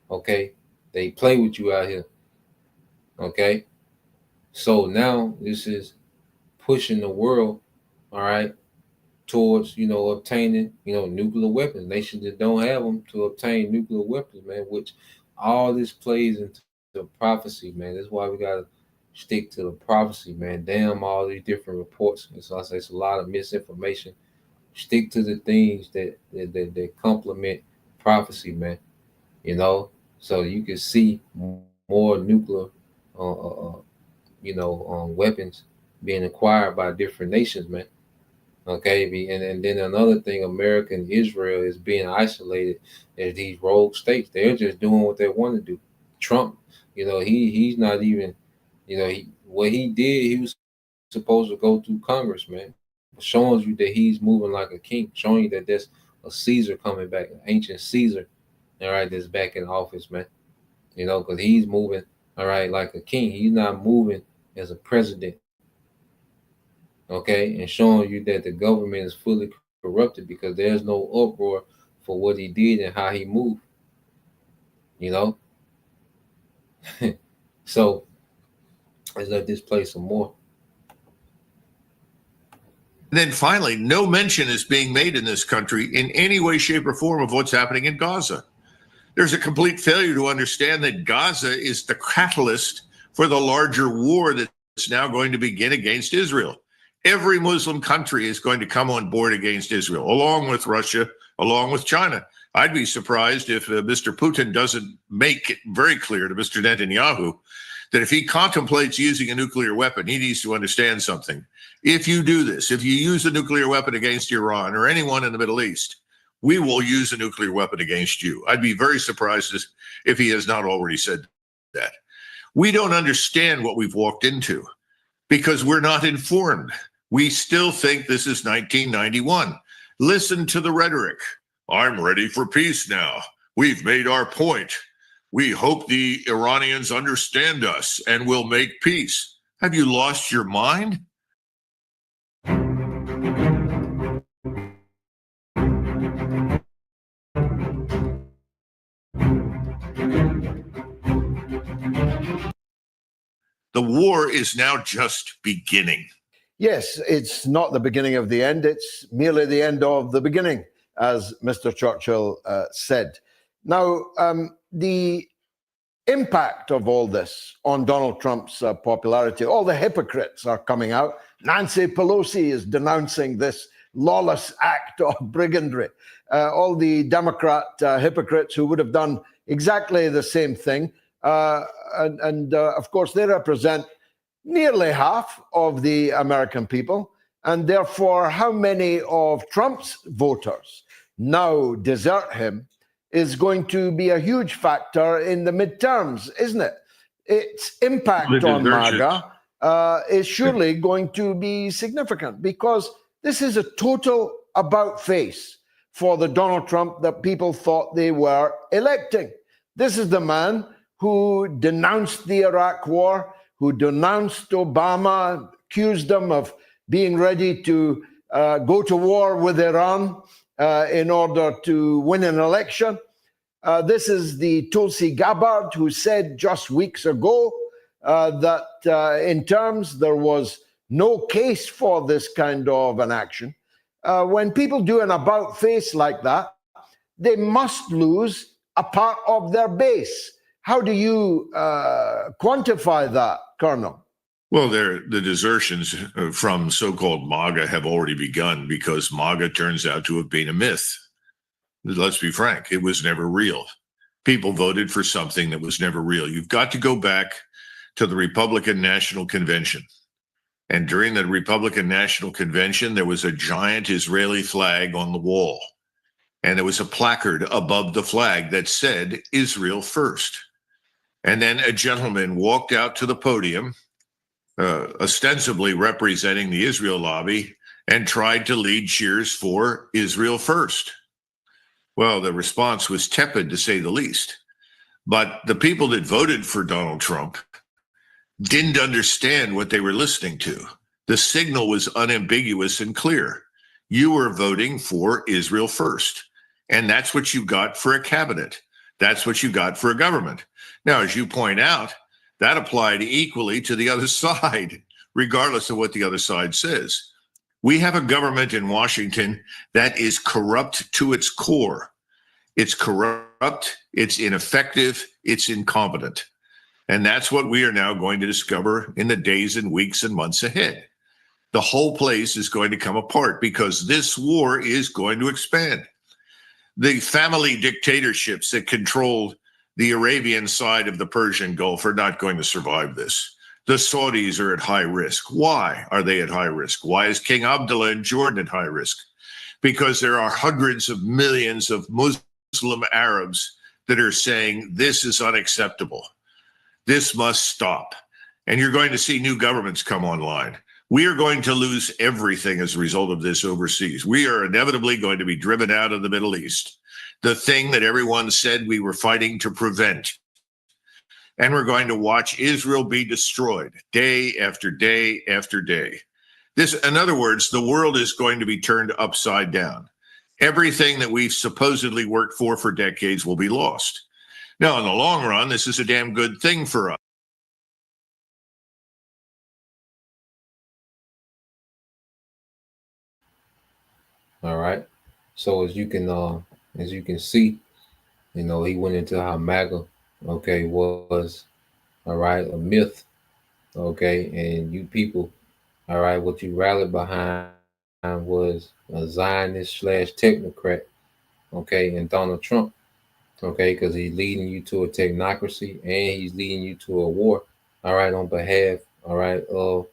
okay, they play with you out here. Okay, so now this is pushing the world, all right, towards obtaining nuclear weapons. Nations that don't have them to obtain nuclear weapons, man. Which all this plays into the prophecy, man. That's why we gotta stick to the prophecy, man. Damn all these different reports. And so I say it's a lot of misinformation. Stick to the things that complement prophecy, man. So you can see more nuclear, weapons being acquired by different nations, man. Okay, and then another thing, America and Israel is being isolated as these rogue states. They're just doing what they want to do. Trump, he's not even, what he did, he was supposed to go through Congress, man. Showing you that he's moving like a king, showing you that there's a Caesar coming back, an ancient Caesar, all right, that's back in office, man. Because he's moving, all right, like a king. He's not moving as a president. Okay, and showing you that the government is fully corrupted because there's no uproar for what he did and how he moved. So let's let this play some more. And then finally, no mention is being made in this country in any way, shape, or form of what's happening in Gaza. There's a complete failure to understand that Gaza is the catalyst for the larger war that's now going to begin against Israel. Every Muslim country is going to come on board against Israel, along with Russia, along with China. I'd be surprised if Mr. Putin doesn't make it very clear to Mr. Netanyahu that if he contemplates using a nuclear weapon, he needs to understand something. If you do this, if you use a nuclear weapon against Iran or anyone in the Middle East, we will use a nuclear weapon against you. I'd be very surprised if he has not already said that. We don't understand what we've walked into because we're not informed. We still think this is 1991. Listen to the rhetoric. I'm ready for peace now. We've made our point. We hope the Iranians understand us and will make peace. Have you lost your mind? The war is now just beginning. Yes, it's not the beginning of the end. It's merely the end of the beginning, as Mr. Churchill said. Now, the impact of all this on Donald Trump's popularity. All the hypocrites are coming out. Nancy Pelosi is denouncing this lawless act of brigandry. All the Democrat hypocrites who would have done exactly the same thing. Of course, they represent nearly half of the American people. And therefore, how many of Trump's voters now desert him is going to be a huge factor in the midterms, isn't it? Its impact on MAGA is surely going to be significant, because this is a total about face for the Donald Trump that people thought they were electing. This is the man who denounced the Iraq War, who denounced Obama, accused him of being ready to go to war with Iran in order to win an election. This is the Tulsi Gabbard who said just weeks ago that in terms there was no case for this kind of an action. When people do an about face like that, they must lose a part of their base. How do you quantify that, Colonel? Well, the desertions from so-called MAGA have already begun, because MAGA turns out to have been a myth. Let's be frank, it was never real. People voted for something that was never real. You've got to go back to the Republican National Convention. And during the Republican National Convention, there was a giant Israeli flag on the wall. And there was a placard above the flag that said, Israel first. And then a gentleman walked out to the podium, ostensibly representing the Israel lobby, and tried to lead cheers for Israel first. Well, the response was tepid, to say the least. But the people that voted for Donald Trump didn't understand what they were listening to. The signal was unambiguous and clear. You were voting for Israel first. And that's what you got for a cabinet. That's what you got for a government. Now, as you point out, that applied equally to the other side, regardless of what the other side says. We have a government in Washington that is corrupt to its core. It's corrupt, it's ineffective, it's incompetent. And that's what we are now going to discover in the days and weeks and months ahead. The whole place is going to come apart, because this war is going to expand. The family dictatorships that controlled the Arabian side of the Persian Gulf are not going to survive this. The Saudis are at high risk. Why are they at high risk? Why is King Abdullah in Jordan at high risk? Because there are hundreds of millions of Muslim Arabs that are saying this is unacceptable. This must stop. And you're going to see new governments come online. We are going to lose everything as a result of this overseas. We are inevitably going to be driven out of the Middle East, the thing that everyone said we were fighting to prevent. And we're going to watch Israel be destroyed day after day after day. This, in other words, the world is going to be turned upside down. Everything that we've supposedly worked for decades will be lost. Now, in the long run, this is a damn good thing for us. All right. So as you can see, he went into how MAGA, was, all right, a myth, and you people, all right, what you rallied behind was a Zionist / technocrat, and Donald Trump, because he's leading you to a technocracy and he's leading you to a war, all right, on behalf, all right, of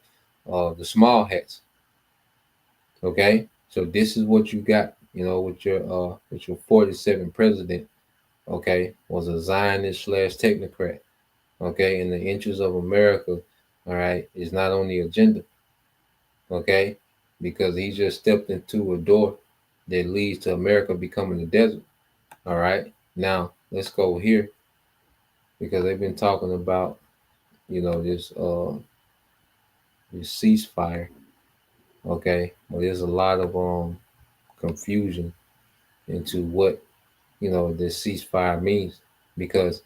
the small hats, So this is what you got, with your 47th president, was a Zionist / technocrat, in the interests of America, all right, is not on the agenda, because he just stepped into a door that leads to America becoming a desert, all right. Now let's go here, because they've been talking about, this ceasefire, well, there's a lot of confusion into what this ceasefire means, because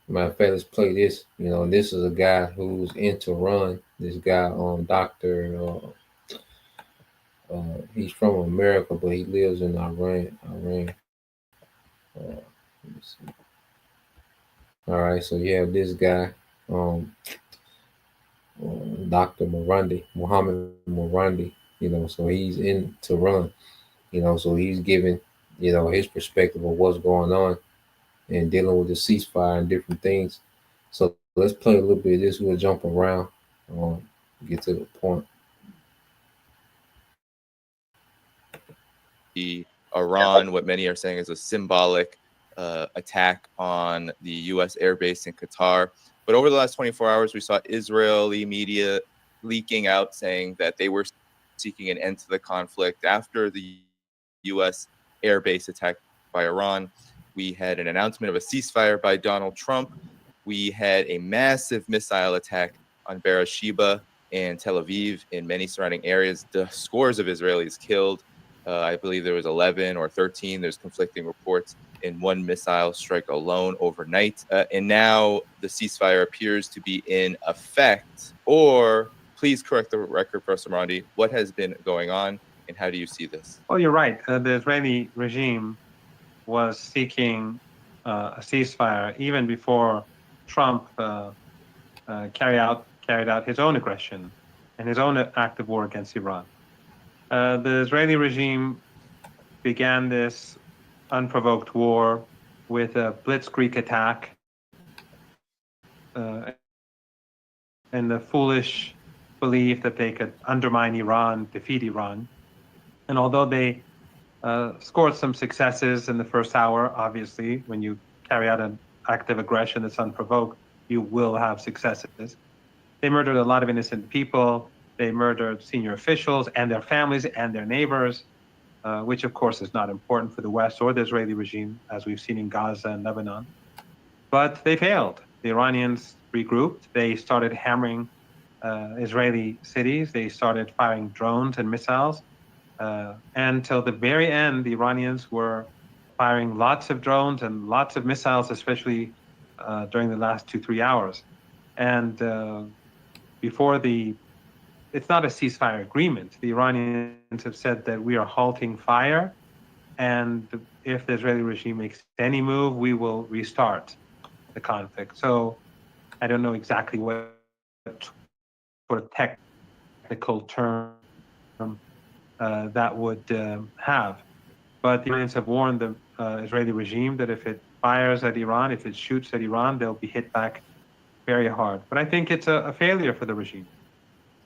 matter of fact, let's play this. This is a guy who's into run. This guy Dr. He's from America, but he lives in Iran. Let me see. All right, so you have this guy, um, Dr. Muhammad Morandi, so he's in Tehran, so he's giving, his perspective of what's going on and dealing with the ceasefire and different things. So let's play a little bit of this. We'll jump around, get to the point. Iran, what many are saying is a symbolic attack on the U.S. airbase in Qatar. But over the last 24 hours, we saw Israeli media leaking out saying that they were seeking an end to the conflict after the U.S. airbase attack by Iran. We had an announcement of a ceasefire by Donald Trump. We had a massive missile attack on Beersheba and Tel Aviv in many surrounding areas. The scores of Israelis killed. I believe there was 11 or 13. There's conflicting reports in one missile strike alone overnight. And now the ceasefire appears to be in effect. Or please correct the record, Professor Marandi. What has been going on and how do you see this? Well, you're right. The Israeli regime was seeking a ceasefire even before Trump carried out his own aggression and his own act of war against Iran. The Israeli regime began this unprovoked war with a blitzkrieg attack and the foolish belief that they could undermine Iran, defeat Iran. And although they scored some successes in the first hour, obviously, when you carry out an act of aggression that's unprovoked, you will have successes. They murdered a lot of innocent people. They murdered senior officials and their families and their neighbors, which of course is not important for the West or the Israeli regime, as we've seen in Gaza and Lebanon. But they failed. The Iranians regrouped. They started hammering Israeli cities. They started firing drones and missiles. And till the very end, the Iranians were firing lots of drones and lots of missiles, especially during the last 2-3 hours. And before it's not a ceasefire agreement. The Iranians have said that we are halting fire, and if the Israeli regime makes any move, we will restart the conflict. So I don't know exactly what sort of technical term that would have. But the Iranians have warned the Israeli regime that if it fires at Iran, if it shoots at Iran, they'll be hit back very hard. But I think it's a failure for the regime.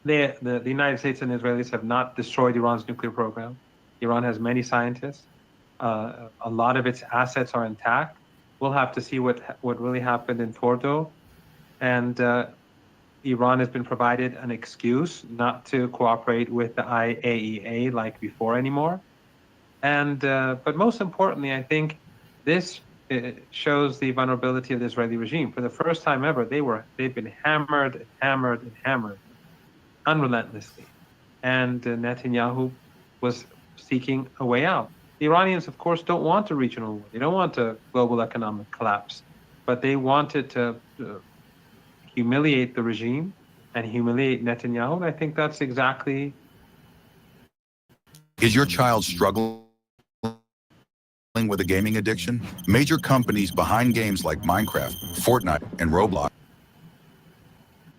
The United States and the Israelis have not destroyed Iran's nuclear program. Iran has many scientists. A lot of its assets are intact. We'll have to see what really happened in Fordo. And Iran has been provided an excuse not to cooperate with the IAEA like before anymore. And but most importantly, I think this shows the vulnerability of the Israeli regime. For the first time ever, they've been hammered unrelentlessly. And Netanyahu was seeking a way out. The Iranians, of course, don't want a regional war. They don't want a global economic collapse, but they wanted to humiliate the regime and humiliate Netanyahu. And I think that's exactly. Is your child struggling with a gaming addiction? Major companies behind games like Minecraft, Fortnite, and Roblox.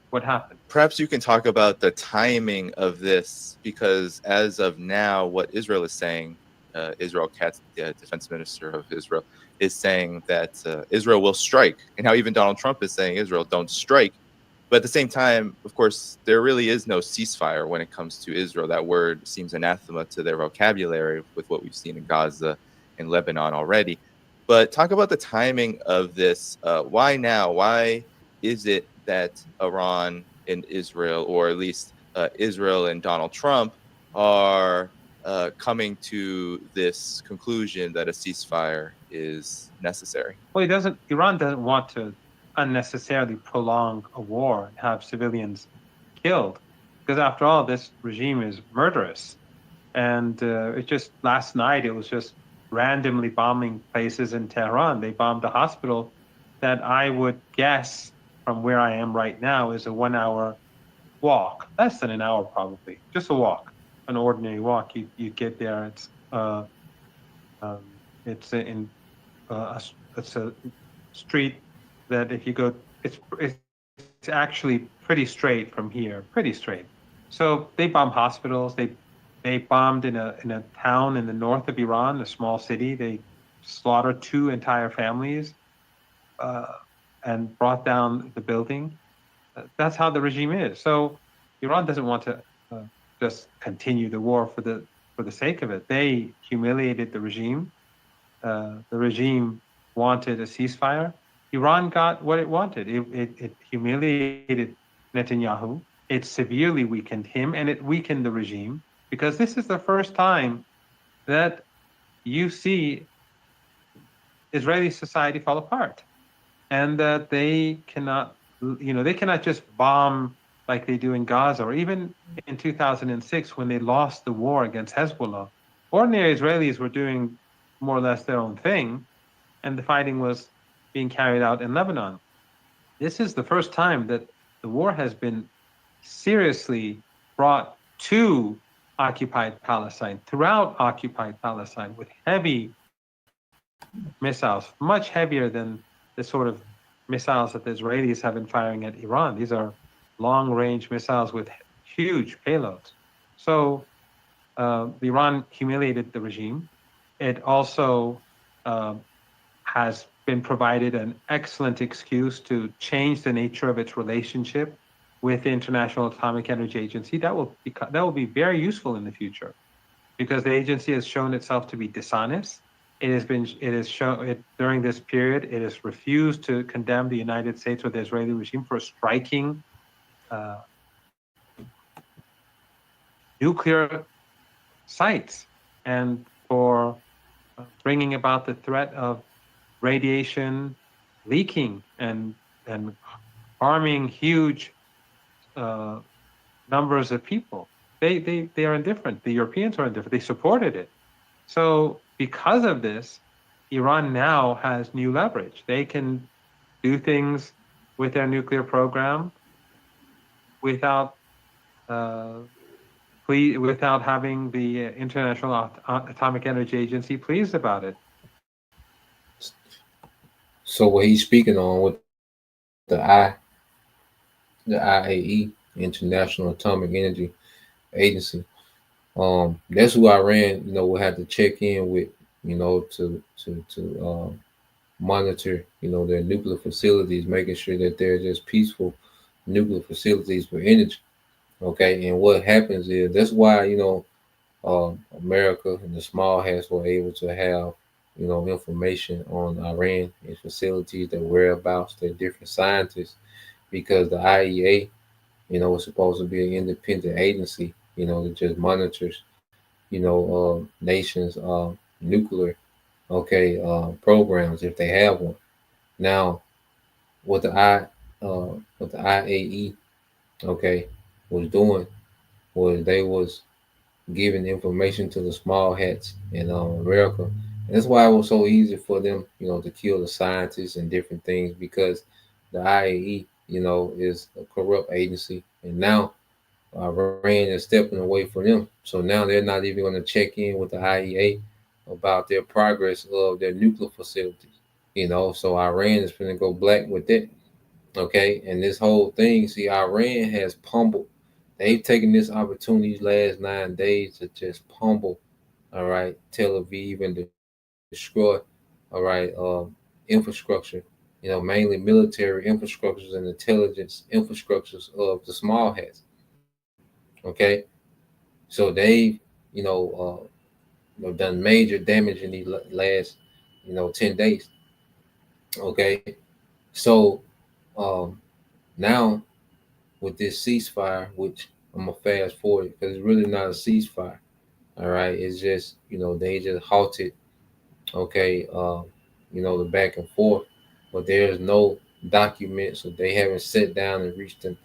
What happened? Perhaps you can talk about the timing of this, because as of now, what Israel is saying, Israel Katz, the defense minister of Israel, is saying that Israel will strike, and how even Donald Trump is saying Israel don't strike. But at the same time, of course, there really is no ceasefire when it comes to Israel. That word seems anathema to their vocabulary with what we've seen in Gaza and Lebanon already. But talk about the timing of this. Why now? Why is it that Iran and Israel, or at least Israel and Donald Trump, are coming to this conclusion that a ceasefire is necessary? Well, Iran doesn't want to unnecessarily prolong a war and have civilians killed, because after all, this regime is murderous. And it just last night, it was just randomly bombing places in Tehran. They bombed a hospital that I would guess from where I am right now is a 1 hour walk, less than an hour probably, just a walk, an ordinary walk. You get there. It's a street that if you go, it's actually pretty straight from here, pretty straight. So they bomb hospitals. They bombed in a town in the north of Iran, a small city. They slaughtered 2 entire families and brought down the building. That's how the regime is. So Iran doesn't want to just continue the war for the sake of it. They humiliated the regime. The regime wanted a ceasefire. Iran got what it wanted. It humiliated Netanyahu. It severely weakened him, and it weakened the regime, because this is the first time that you see Israeli society fall apart, and that they cannot, they cannot just bomb like they do in Gaza, or even in 2006 when they lost the war against Hezbollah. Ordinary Israelis were doing more or less their own thing, and the fighting was being carried out in Lebanon. This is the first time that the war has been seriously brought to occupied Palestine, throughout occupied Palestine, with heavy missiles, much heavier than the sort of missiles that the Israelis have been firing at Iran. These are long-range missiles with huge payloads. So Iran humiliated the regime. It also has been provided an excellent excuse to change the nature of its relationship with the International Atomic Energy Agency. That will be very useful in the future, because the agency has shown itself to be dishonest. It has shown during this period, it has refused to condemn the United States or the Israeli regime for striking nuclear sites, and for bringing about the threat of radiation leaking and harming huge numbers of people. They are indifferent. The Europeans are indifferent. They supported it. So because of this, Iran now has new leverage. They can do things with their nuclear program without without having the International Atomic Energy Agency pleased about it. So what he's speaking on with the IAE, International Atomic Energy Agency, that's who Iran, will have to check in with, to monitor, their nuclear facilities, making sure that they're just peaceful nuclear facilities for energy. Okay, and what happens is that's why America and the small hats were able to have information on Iran and facilities, their whereabouts, their different scientists, because the IEA is supposed to be an independent agency that just monitors nations nuclear programs if they have one. Now what the IAE was doing was they was giving information to the small hats in America. And that's why it was so easy for them, to kill the scientists and different things, because the IAE, is a corrupt agency. And now Iran is stepping away from them. So now they're not even going to check in with the IEA about their progress of their nuclear facilities. So Iran is going to go black with that. Okay. And this whole thing, see, Iran has pummeled. They've taken this opportunity these last 9 days to just pummel, all right, Tel Aviv, and destroy, all right, infrastructure, mainly military infrastructures and intelligence infrastructures of the small hats. Okay, so they, done major damage in these last, 10 days. Okay, so now with this ceasefire, which I'm gonna fast forward because it's really not a ceasefire. All right, it's just they just halted. Okay, the back and forth, but there's no documents, so they haven't sat down and reached an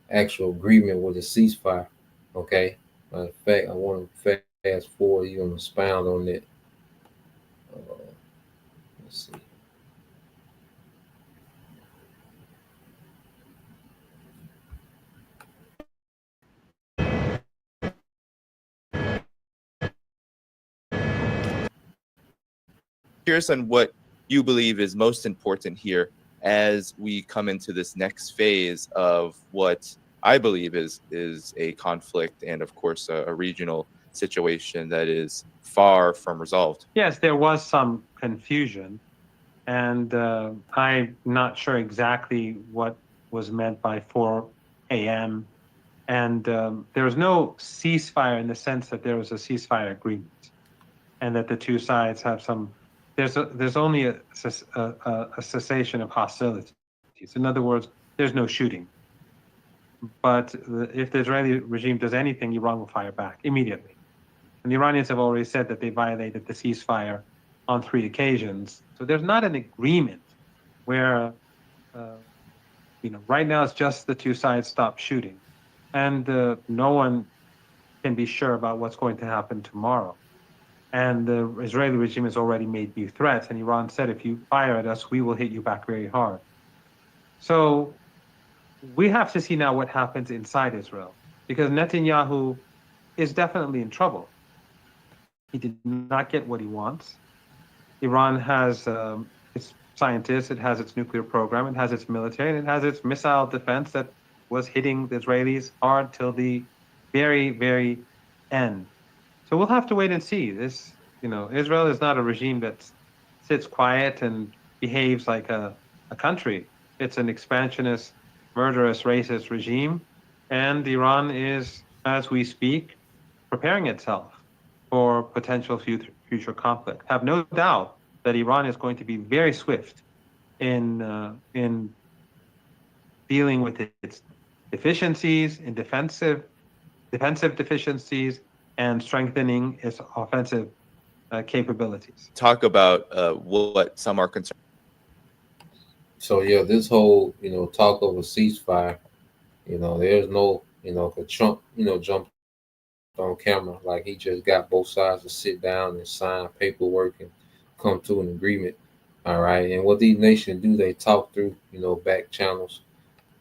actual agreement with a ceasefire. Okay, matter of fact, I want to fast forward, you want to expound on that. Let's see. Curious on what you believe is most important here as we come into this next phase of what I believe is a conflict and, of course, a regional situation that is far from resolved. Yes, there was some confusion, and I'm not sure exactly what was meant by 4 a.m. And there was no ceasefire in the sense that there was a ceasefire agreement, and that the two sides have some. There's only a cessation of hostilities. In other words, there's no shooting. But if the Israeli regime does anything, Iran will fire back immediately. And the Iranians have already said that they violated the ceasefire on 3 occasions. So there's not an agreement where, right now it's just the two sides stop shooting. And no one can be sure about what's going to happen tomorrow. And the Israeli regime has already made new threats. And Iran said, if you fire at us, we will hit you back very hard. So we have to see now what happens inside Israel, because Netanyahu is definitely in trouble. He did not get what he wants. Iran has its scientists, it has its nuclear program, it has its military, and it has its missile defense that was hitting the Israelis hard till the very, very end. So we'll have to wait and see. Israel is not a regime that sits quiet and behaves like a country. It's an expansionist, murderous, racist regime. And Iran is, as we speak, preparing itself for potential future conflict. Have no doubt that Iran is going to be very swift in dealing with its deficiencies, in defensive deficiencies, and strengthening its offensive capabilities. Talk about what some are concerned. So yeah, this whole talk of a ceasefire, there's no Trump jumped on camera like he just got both sides to sit down and sign paperwork and come to an agreement. All right, and what these nations do, they talk through back channels,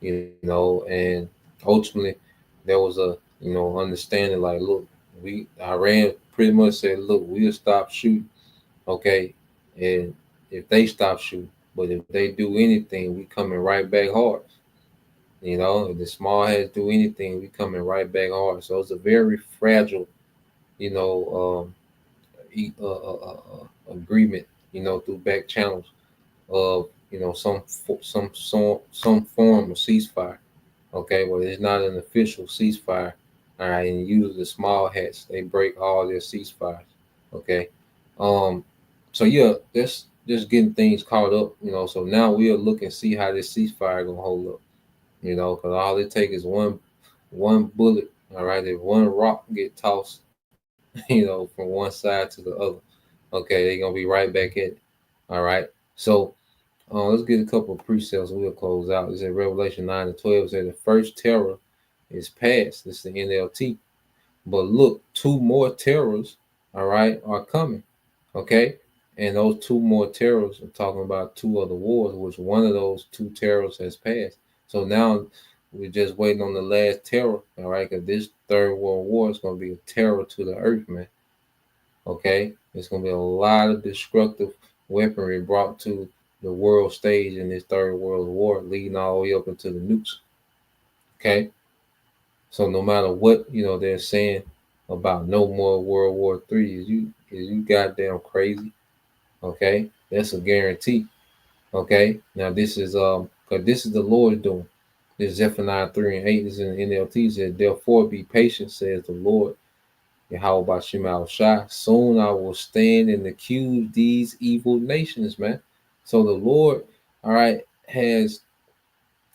and ultimately there was a understanding like, look, Iran pretty much said, look, we'll stop shooting, okay, and if they stop shooting, but if they do anything, we coming right back hard. If the small heads do anything, we coming right back hard. So it's a very fragile, agreement, through back channels of some form of ceasefire. Okay, well, it's not an official ceasefire. All right, and usually the small hats, they break all their ceasefires. Okay, so yeah, that's just getting things caught up. So now we'll look and see how this ceasefire gonna hold up. Because all it takes is one bullet. All right, if one rock get tossed, from one side to the other, okay, they're gonna be right back at it. All right, so let's get a couple of precepts. We'll close out. It's in Revelation 9-12. It says the first terror is past. This is the NLT. But look, 2 more terrors, all right, are coming. Okay, and those 2 more terrors are talking about 2 other wars, which one of those 2 terrors has passed. So now we're just waiting on the last terror, all right? Because this 3rd World War is going to be a terror to the earth, man. Okay? It's going to be a lot of destructive weaponry brought to the world stage in this 3rd World War, leading all the way up into the nukes. Okay? So no matter what, they're saying about no more World War III, is you goddamn crazy. Okay? That's a guarantee. Okay? Now this is because this is the Lord doing. This is Zephaniah 3:8. This is in the NLT. Says, therefore be patient, says the Lord. Yahweh Bashim al-Shai. Soon I will stand and accuse these evil nations, man. So the Lord, all right, has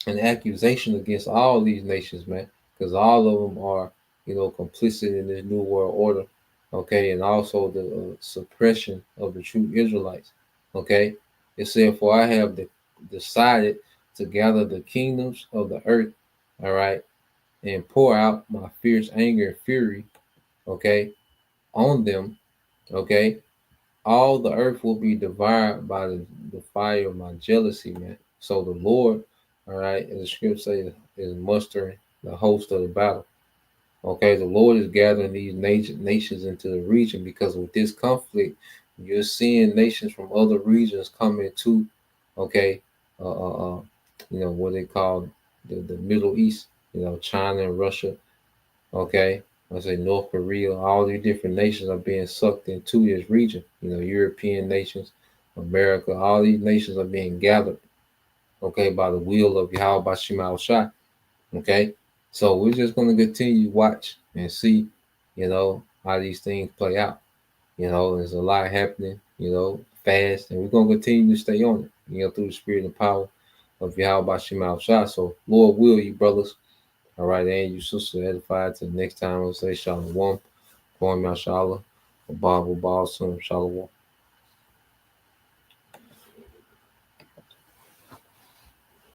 an accusation against all these nations, man, because all of them are, complicit in this new world order, okay, and also the suppression of the true Israelites, okay. It said, for I have decided to gather the kingdoms of the earth, all right, and pour out my fierce anger and fury, okay, on them, okay. All the earth will be devoured by the fire of my jealousy, man. So the Lord, all right, as the scripture says, is mustering the host of the battle. Okay, the Lord is gathering these nations into the region, because with this conflict, you're seeing nations from other regions come into, okay, what they call the Middle East, China and Russia, okay? I say North Korea, all these different nations are being sucked into this region. European nations, America, all these nations are being gathered, okay, by the will of Yahweh Bashim Shai, okay? So we're just going to continue to watch and see, how these things play out. There's a lot happening, fast, and we're going to continue to stay on it, through the spirit and power of Yahweh Bashim Shai. So, Lord will you, brothers. All right, and you sister edified. Till next time, we'll say Shalom. Kwame Mashallah. Bob Son of Shalom.